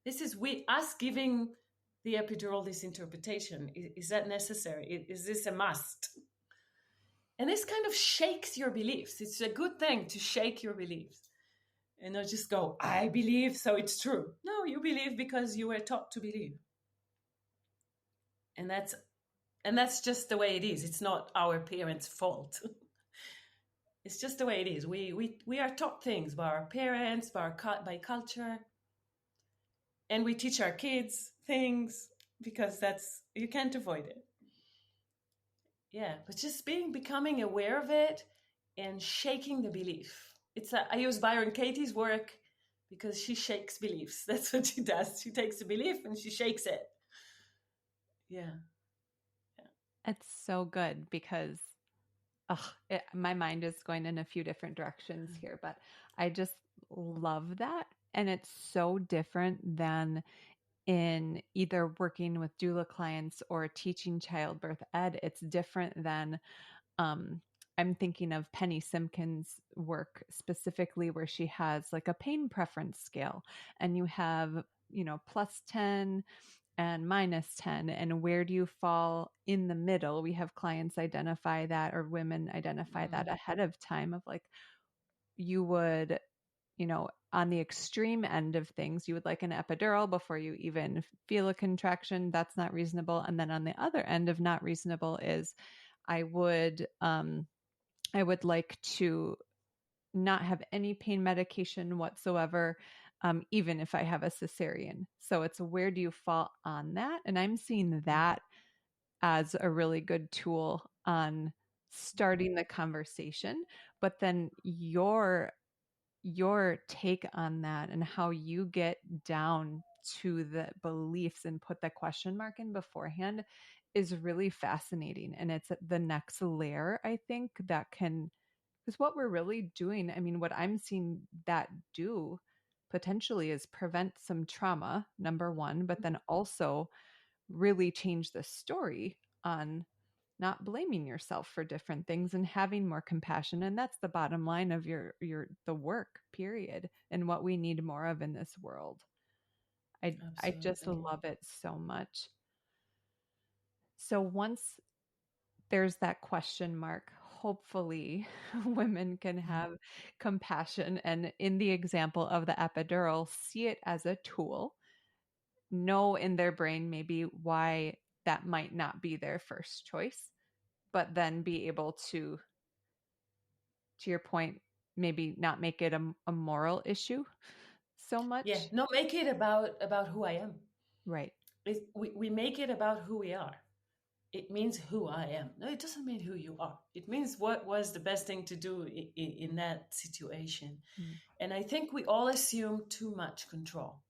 This is us giving the epidural this interpretation. Is that necessary? Is this a must? And this kind of shakes your beliefs. It's a good thing to shake your beliefs and not just go, I believe, so it's true. No, you believe because you were taught to believe. And that's just the way it is. It's not our parents' fault. It's just the way it is. We are taught things by our parents, by culture, and we teach our kids things because you can't avoid it. Yeah, but just becoming aware of it and shaking the belief. I use Byron Katie's work because she shakes beliefs. That's what she does. She takes a belief and she shakes it. Yeah. It's so good because my mind is going in a few different directions here, but I just love that. And it's so different than in either working with doula clients or teaching childbirth ed. It's different than, I'm thinking of Penny Simpkins' work specifically where she has like a pain preference scale and you have, +10 and -10, and where do you fall in the middle? We have clients identify that, or women identify that ahead of time, of like, you would, on the extreme end of things, you would like an epidural before you even feel a contraction. That's not reasonable. And then on the other end of not reasonable is, I would like to not have any pain medication whatsoever, even if I have a cesarean. So it's, where do you fall on that? And I'm seeing that as a really good tool on starting the conversation. But then your take on that and how you get down to the beliefs and put the question mark in beforehand is really fascinating. And it's the next layer, I think, that can, because what we're really doing, I mean, what I'm seeing that do potentially is prevent some trauma, number one, but then also really change the story on not blaming yourself for different things and having more compassion. And that's the bottom line of the work, period, and what we need more of in this world. I just Absolutely. love it so much. So once there's that question mark, hopefully women can have compassion, and in the example of the epidural, see it as a tool, know in their brain maybe why that might not be their first choice, but then be able to your point, maybe not make it a moral issue so Yeah, much. not make it about who I am. Right. We make it about who we are. It means who I am. No, it doesn't mean who you are. It means what was the best thing to do in that situation. Mm. And I think we all assume too much control.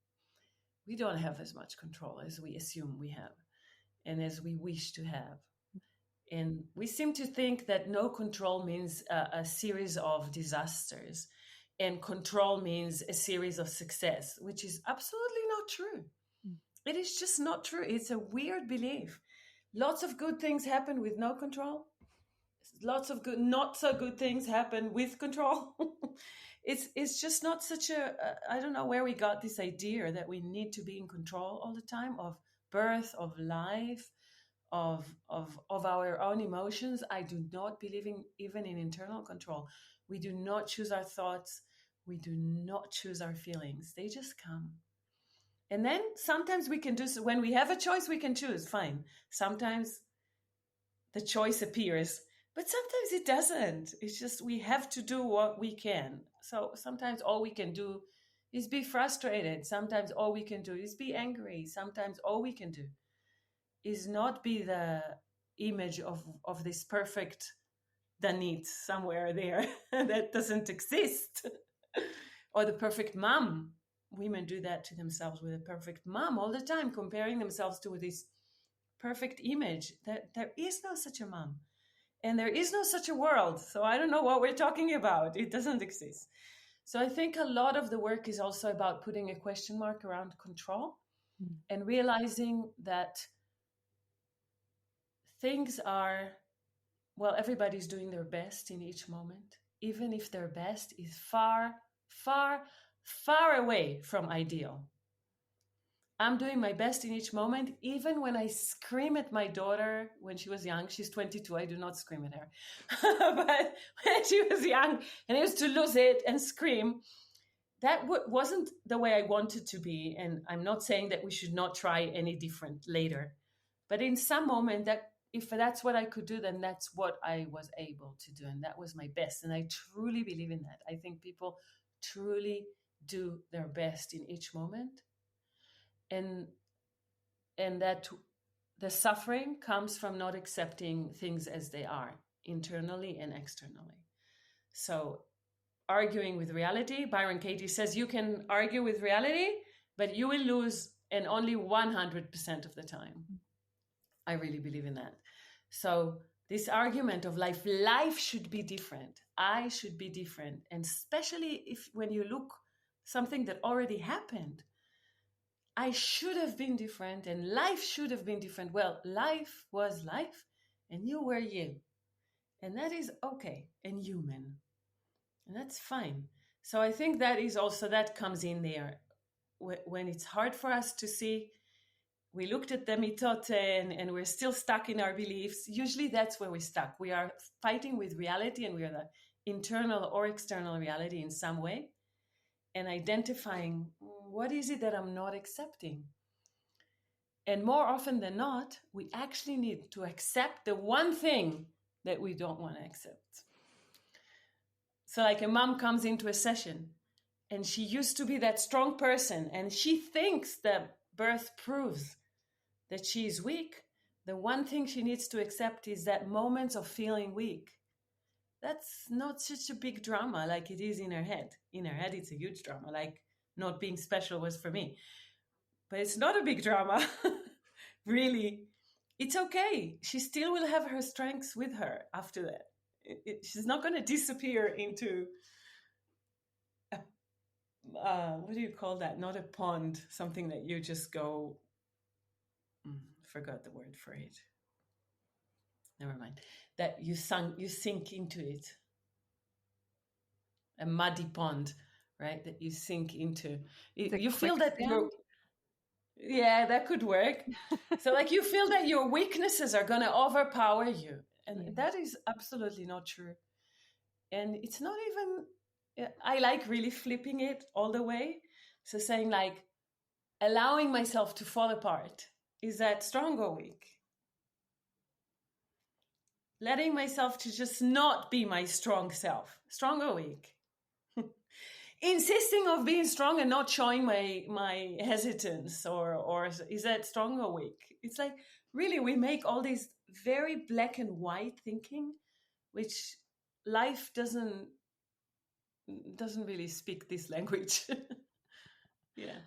We don't have as much control as we assume we have and as we wish to have. And we seem to think that no control means a series of disasters, and control means a series of success, which is absolutely not true. Mm. It is just not true. It's a weird belief. Lots of good things happen with no control. Lots of good, not so good things happen with control. It's just not such I don't know where we got this idea that we need to be in control all the time of birth, of life, of our own emotions. I do not believe in even in internal control. We do not choose our thoughts. We do not choose our feelings. They just come. And then sometimes we can do so. When we have a choice, we can choose. Fine. Sometimes the choice appears, but sometimes it doesn't. It's just we have to do what we can. So sometimes all we can do is be frustrated. Sometimes all we can do is be angry. Sometimes all we can do is not be the image of this perfect Danit somewhere there that doesn't exist, or the perfect mom. Women do that to themselves with a perfect mom all the time, comparing themselves to this perfect image. That there is no such a mom, and there is no such a world. So I don't know what we're talking about. It doesn't exist. So I think a lot of the work is also about putting a question mark around control Mm. and realizing that things are, well, everybody's doing their best in each moment, even if their best is far, far, far away from ideal. I'm doing my best in each moment, even when I scream at my daughter when she was young. She's 22. I do not scream at her. But when she was young and I used to lose it and scream, that wasn't the way I wanted to be. And I'm not saying that we should not try any different later. But in some moment, that if that's what I could do, then that's what I was able to do. And that was my best. And I truly believe in that. I think people truly do their best in each moment. And that the suffering comes from not accepting things as they are, internally and externally. So arguing with reality, Byron Katie says you can argue with reality, but you will lose, and only 100% of the time. I really believe in that. So this argument of life should be different, I should be different, and especially if when you look something that already happened, I should have been different and life should have been different. Well, life was life and you were you. And that is okay and human. And that's fine. So I think that is also, that comes in there. When it's hard for us to see, we looked at the mitot and we're still stuck in our beliefs. Usually that's where we're stuck. We are fighting with reality, and we are the internal or external reality in some way, and identifying what is it that I'm not accepting. And more often than not, we actually need to accept the one thing that we don't want to accept. So like a mom comes into a session and she used to be that strong person and she thinks that birth proves that she is weak. The one thing she needs to accept is that moments of feeling weak, that's not such a big drama like it is in her head. In her head, it's a huge drama, like not being special was for me. But it's not a big drama. Really, it's okay. She still will have her strengths with her after that. She's not going to disappear into what do you call that? Not a pond, something that you just go. Forgot the word for it. Never mind. That you sink into it. A muddy pond, right? That you sink into. You feel that you're. Yeah, that could work. So like you feel that your weaknesses are going to overpower you. And that is absolutely not true. And it's not even, I like really flipping it all the way. So saying like, allowing myself to fall apart. Is that strong or weak? Letting myself to just not be my strong self. Strong or weak? Insisting of being strong and not showing my hesitance, or is that strong or weak? It's like, really, we make all these very black and white thinking, which life doesn't really speak this language. Yeah.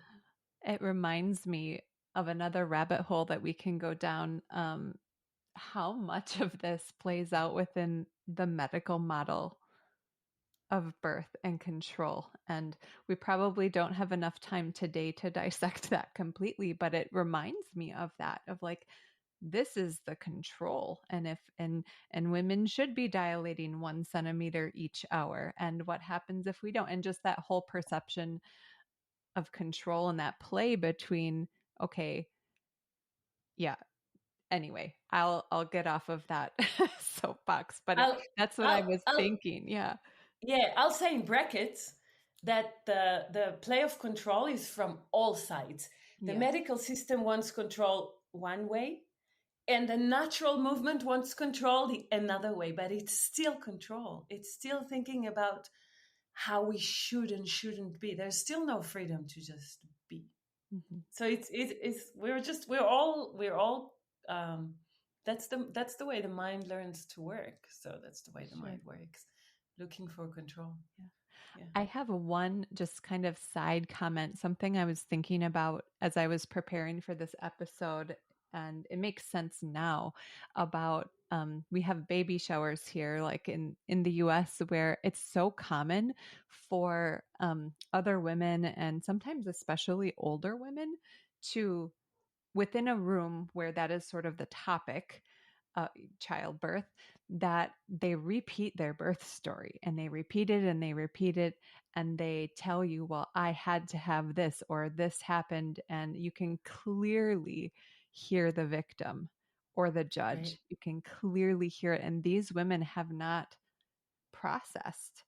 It reminds me of another rabbit hole that we can go down. How much of this plays out within the medical model of birth and control. And we probably don't have enough time today to dissect that completely, but it reminds me of that, of like, this is the control. And if, and women should be dilating 1 centimeter each hour. And what happens if we don't? And just that whole perception of control and that play between, okay, yeah. Anyway, I'll get off of that soapbox, but that's what I was thinking. Yeah. Yeah, I'll say in brackets that the play of control is from all sides. The medical system wants control one way, and the natural movement wants control the another way, but it's still control. It's still thinking about how we should and shouldn't be. There's still no freedom to just be. Mm-hmm. So we're all that's the way the mind learns to work. So that's the way the mind works. Looking for control. Yeah. I have one just kind of side comment, something I was thinking about as I was preparing for this episode, and it makes sense now about we have baby showers here, like in the US, where it's so common for other women, and sometimes especially older women, to within a room where that is sort of the topic, childbirth, that they repeat their birth story and they repeat it and they repeat it and they tell you, well, I had to have this or this happened. And you can clearly hear the victim or the Right. judge. You can clearly hear it. And these women have not processed.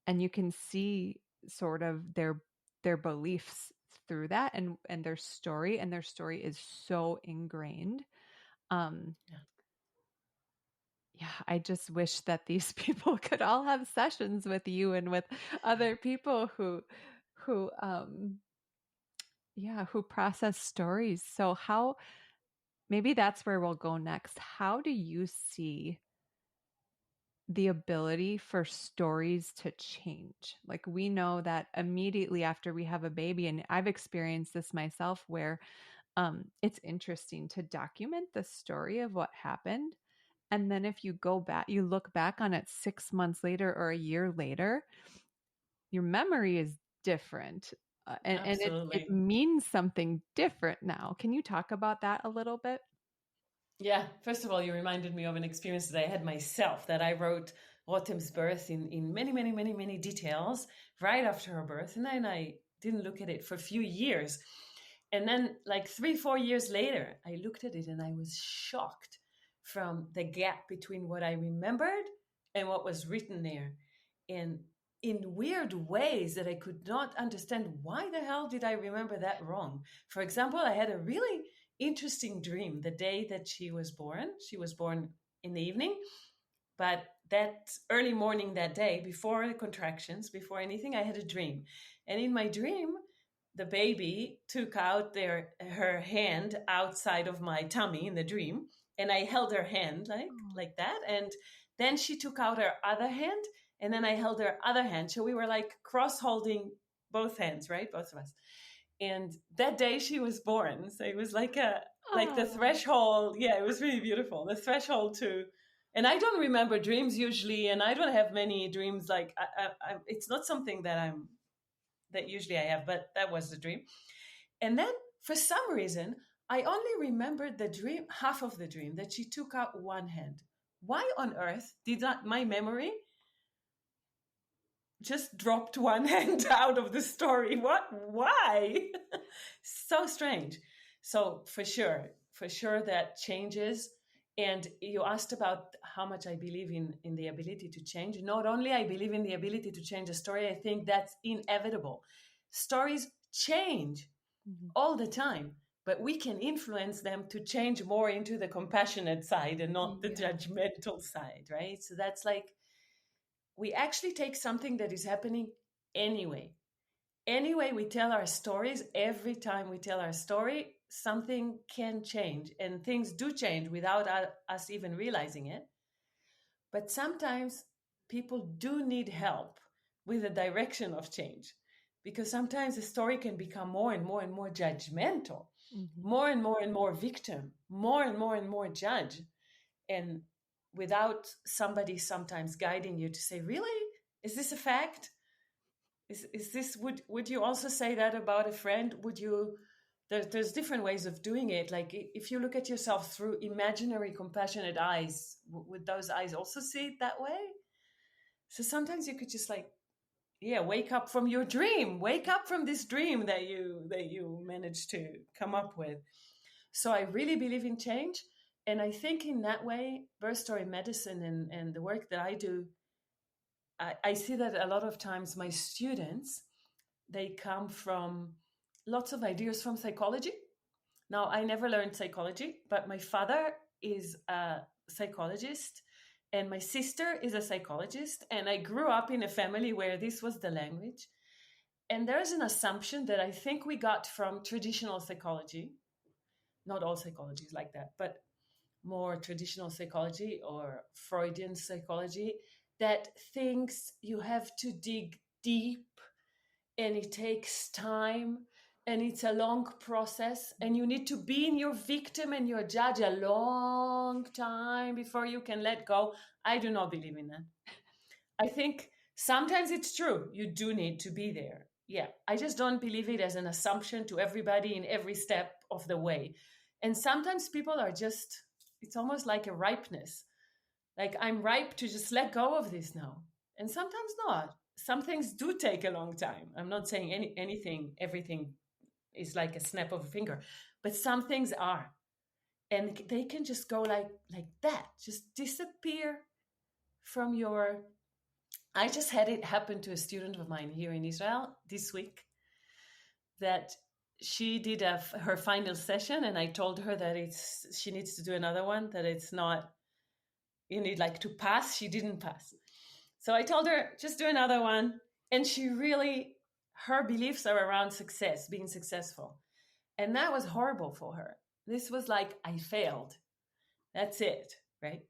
And you can see sort of their beliefs through that and their story is so ingrained. um Yeah. yeah, I just wish that these people could all have sessions with you and with other people who yeah, who process stories. So how, maybe that's where we'll go next. How do you see the ability for stories to change? Like, we know that immediately after we have a baby, and I've experienced this myself, where it's interesting to document the story of what happened. And then if you go back, you look back on it 6 months later or a year later, your memory is different. And it Absolutely. means something different now. Can you talk about that a little bit? Yeah, first of all, you reminded me of an experience that I had myself, that I wrote Autumn's birth in many, many, many, many details right after her birth. And then I didn't look at it for a few years. And then, like 3, 4 years later, I looked at it and I was shocked from the gap between what I remembered and what was written there. And in weird ways that I could not understand, why the hell did I remember that wrong? For example, I had a really interesting dream the day that she was born. She was born in the evening, but that early morning that day, before the contractions, before anything, I had a dream. And in my dream, the baby took out her hand outside of my tummy in the dream, and I held her hand Oh. like that. And then she took out her other hand, and then I held her other hand. So we were like cross holding both hands, right? Both of us. And that day she was born. So it was like the Oh. threshold. Yeah, it was really beautiful. The threshold to, and I don't remember dreams usually, and I don't have many dreams. Like it's not something that usually I have, but that was the dream. And then for some reason, I only remembered the dream, half of the dream, that she took out one hand. Why on earth did not my memory just dropped one hand out of the story? What? Why? So strange. So for sure that changes. And you asked about how much I believe in the ability to change. Not only I believe in the ability to change a story, I think that's inevitable. Stories change Mhm. all the time, but we can influence them to change more into the compassionate side and not the Yeah. judgmental side, right? So that's like, we actually take something that is happening anyway. Anyway, we tell our stories. Every time we tell our story, something can change, and things do change without us even realizing it. But sometimes people do need help with the direction of change, because sometimes the story can become more and more and more judgmental, Mhm. more and more and more victim, more and more judge. And without somebody sometimes guiding you to say, really, is this a fact? Is this, would you also say that about a friend? Would you, there's different ways of doing it. Like if you look at yourself through imaginary compassionate eyes, would those eyes also see it that way? So sometimes you could just like, yeah, wake up from your dream, wake up from this dream that you managed to come up with. So I really believe in change. And I think in that way, birth story medicine and the work that I do, I see that a lot of times my students, they come from lots of ideas from psychology. Now, I never learned psychology, but my father is a psychologist and my sister is a psychologist. And I grew up in a family where this was the language. And there's an assumption that I think we got from traditional psychology. Not all psychology is like that, but more traditional psychology or Freudian psychology, that thinks you have to dig deep and it takes time and it's a long process and you need to be in your victim and your judge a long time before you can let go. I do not believe in that. I think sometimes it's true. You do need to be there. Yeah, I just don't believe it as an assumption to everybody in every step of the way. And sometimes people are just, it's almost like a ripeness. Like I'm ripe to just let go of this now. And sometimes not. Some things do take a long time. I'm not saying anything, everything is like a snap of a finger, but some things are. And they can just go like that, just disappear from your. I just had it happen to a student of mine here in Israel this week that she did her final session, and I told her that she needs to do another one, that it's not, you need like to pass. She didn't pass. So I told her, just do another one. And she really, her beliefs are around success, being successful. And that was horrible for her. This was like, I failed. That's it, right?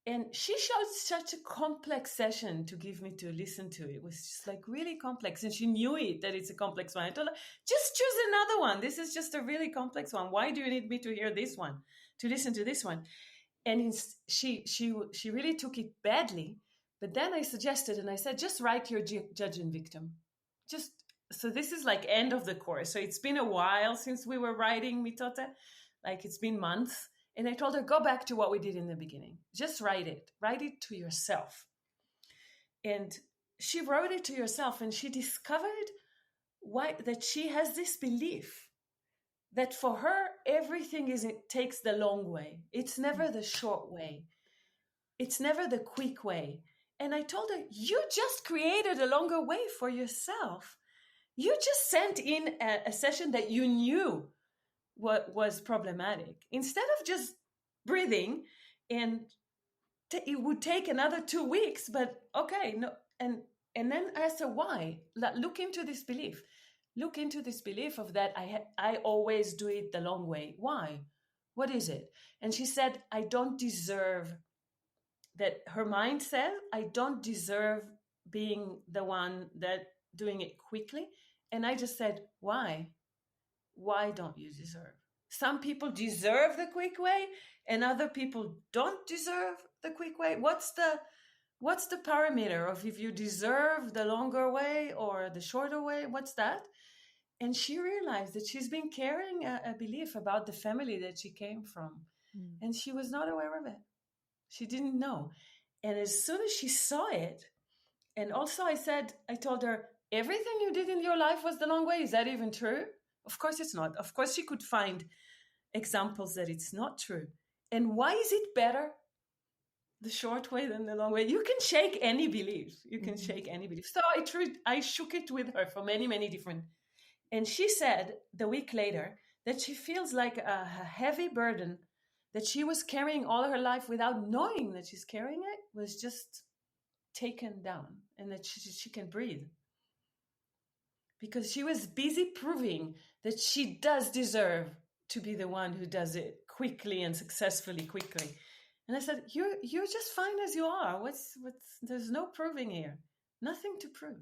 And she showed such a complex session to give me to listen to. It was just like really complex. And she knew it, that it's a complex one. I told her, just choose another one. This is just a really complex one. Why do you need me to hear this one, to listen to this one? And she really took it badly. But then I suggested, and I said, just write your judge and victim. Just, so this is like end of the course. So it's been a while since we were writing Mitote, like it's been months. And I told her, go back to what we did in the beginning. Just write it to yourself. And she wrote it to yourself, and she discovered that she has this belief that for her, everything it takes the long way. It's never the short way. It's never the quick way. And I told her, you just created a longer way for yourself. You just sent in a session that you knew what was problematic. Instead of just breathing, and it would take another 2 weeks, but okay, no, and then I asked her why. Look into this belief. Look into this belief of that I always do it the long way. Why? What is it? And she said, I don't deserve that. Her mind said, I don't deserve being the one that doing it quickly. And I just said, why? Why don't you deserve? Some people deserve the quick way, and other people don't deserve the quick way. What's the parameter of if you deserve the longer way or the shorter way? What's that? And she realized that she's been carrying a belief about the family that she came from, Mm. and she was not aware of it. She didn't know. And as soon as she saw it, and also I told her, everything you did in your life was the long way. Is that even true? Of course it's not. Of course she could find examples that it's not true. And why is it better the short way than the long way? You can shake any belief. You can shake any belief. So I shook it with her for many, many different. And she said the week later that she feels like a heavy burden that she was carrying all her life without knowing that she's carrying it was just taken down, and that she can breathe. Because she was busy proving that she does deserve to be the one who does it quickly and successfully quickly. And I said, you're just fine as you are. What's there's no proving here. Nothing to prove.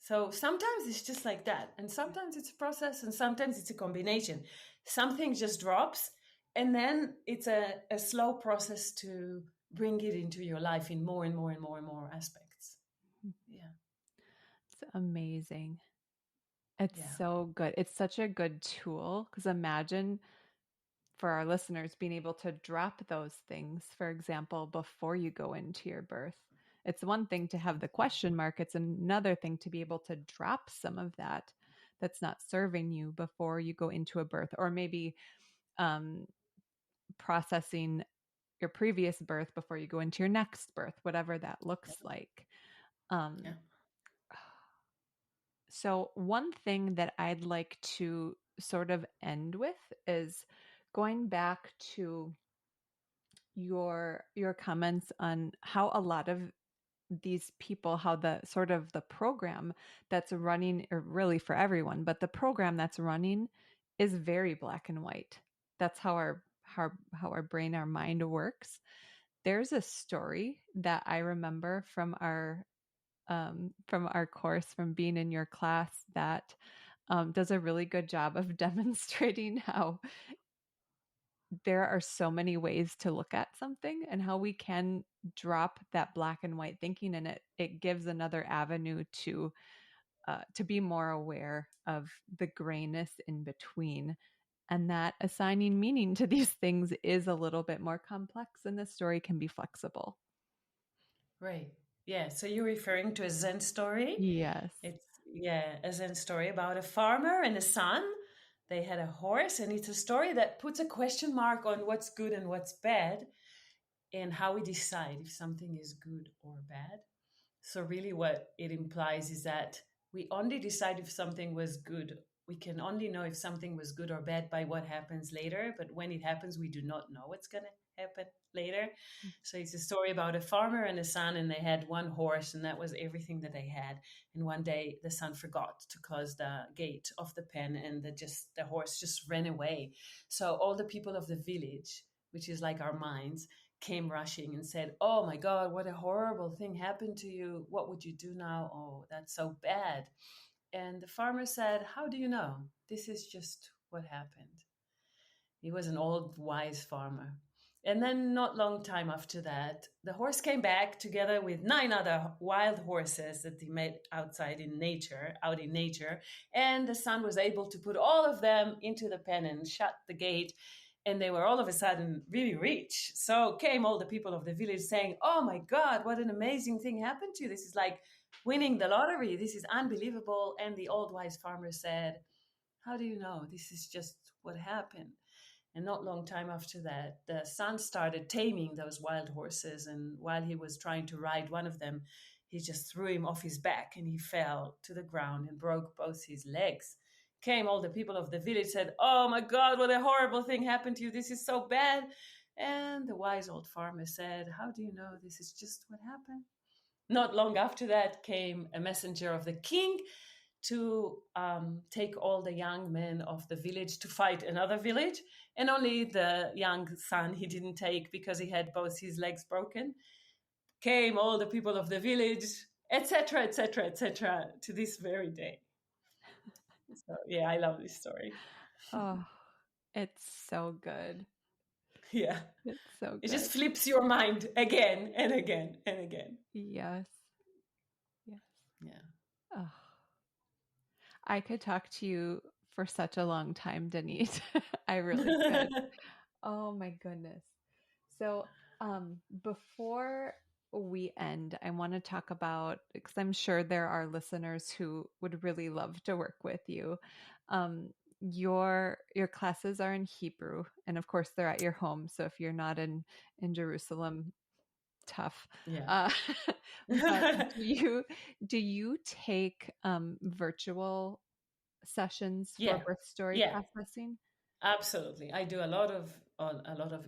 So sometimes it's just like that. And sometimes it's a process, and sometimes it's a combination. Something just drops, and then it's a slow process to bring it into your life in more and more and more and more aspects. Yeah. It's amazing. It's Yeah. so good. It's such a good tool, because imagine for our listeners being able to drop those things, for example, before you go into your birth. It's one thing to have the question mark, it's another thing to be able to drop some of that that's not serving you before you go into a birth, or maybe um, processing your previous birth before you go into your next birth, whatever that looks like. Um, Yeah. so, one thing that I'd like to sort of end with is going back to your comments on how a lot of these people, how the sort of the program that's running, or really for everyone, but the program that's running is very black and white. That's how our brain, our mind works. There's a story that I remember from our course, from being in your class, that does a really good job of demonstrating how there are so many ways to look at something, and how we can drop that black and white thinking, and it gives another avenue to to be more aware of the grayness in between, and that assigning meaning to these things is a little bit more complex, and the story can be flexible. Right. Yeah. So you're referring to a Zen story. Yes. It's, yeah, a Zen story about a farmer and a son. They had a horse, and it's a story that puts a question mark on what's good and what's bad and how we decide if something is good or bad. So, really, what it implies is that we only decide if something was good. We can only know if something was good or bad by what happens later. But when it happens, we do not know what's going to happen later. So, it's a story about a farmer and a son, and they had one horse, and that was everything that they had. And one day, the son forgot to close the gate of the pen, and the horse just ran away. So, all the people of the village, which is like our minds, came rushing and said, "Oh my God, what a horrible thing happened to you. What would you do now? Oh, that's so bad." And the farmer said, "How do you know? This is just what happened." He was an old, wise farmer. And then, not long time after that, the horse came back together with 9 other wild horses that he met outside in nature, out in nature. And the son was able to put all of them into the pen and shut the gate. And they were all of a sudden really rich. So came all the people of the village saying, "Oh my God, what an amazing thing happened to you. This is like winning the lottery. This is unbelievable." And the old wise farmer said, "How do you know? This is just what happened." And not long time after that, the son started taming those wild horses. And while he was trying to ride one of them, he just threw him off his back and he fell to the ground and broke both his legs. Came all the people of the village, said, "Oh my God, what a horrible thing happened to you. This is so bad." And the wise old farmer said, "How do you know? This is just what happened." Not long after that came a messenger of the king to take all the young men of the village to fight another village. And only the young son he didn't take because he had both his legs broken. Came all the people of the village, etc., etc., etc., to this very day. So, yeah, I love this story. Oh, it's so good. Yeah. It's so It good. just flips your mind again and again and again. Yes. Yes. Yeah. Oh, I could talk to you for such a long time, Danit. I really could. Oh my goodness. So, before we end, I want to talk about, because I'm sure there are listeners who would really love to work with you. Um, your classes are in Hebrew, and of course they're at your home. So if you're not in Jerusalem, tough. Yeah. Uh, but do you take virtual sessions for Yeah. birth story Yeah. processing? Absolutely. I do a lot of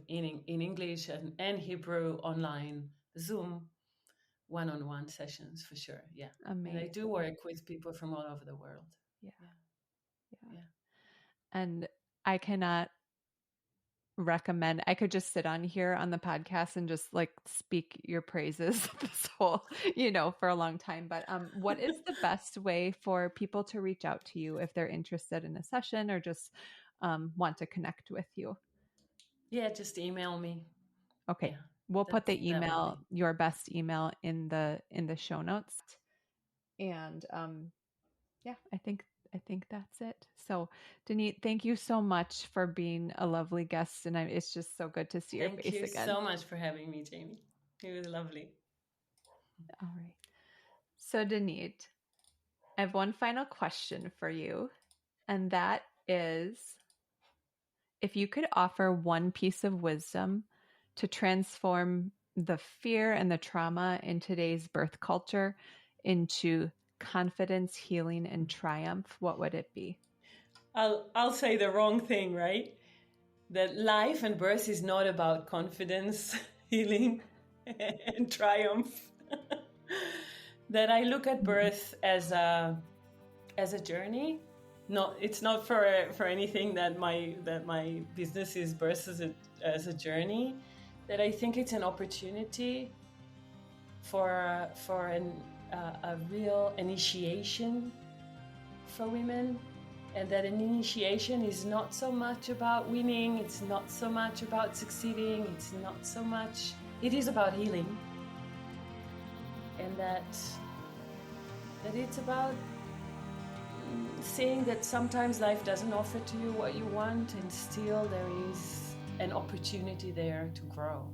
in English and Hebrew online, Zoom, one-on-one sessions for sure. Yeah. And I do Amazing. work with people from all over the world. Yeah, Yeah. yeah. Yeah. And I cannot recommend, I could just sit on here on the podcast and just like speak your praises this whole, for a long time. But what is the best way for people to reach out to you if they're interested in a session or just want to connect with you? Yeah, just email me. Okay. Yeah. We'll put the That would be. email, your best email in the show notes. And yeah, I think that's it. So, Danit, thank you so much for being a lovely guest, and it's just so good to see your Thank face you again. so much for having me, Jamie. It was lovely. All right. So, Danit, I have one final question for you, and that is, if you could offer one piece of wisdom to transform the fear and the trauma in today's birth culture into confidence, healing, and triumph, what would it be? I'll say the wrong thing, right? That life and birth is not about confidence, healing, and triumph. That I look at birth as a journey. No, it's not for anything that my business is birth as a journey. That I think it's an opportunity for a real initiation for women, and that an initiation is not so much about winning, it's not so much about succeeding, it is about healing, and that it's about seeing that sometimes life doesn't offer to you what you want, and still there is an opportunity there to grow.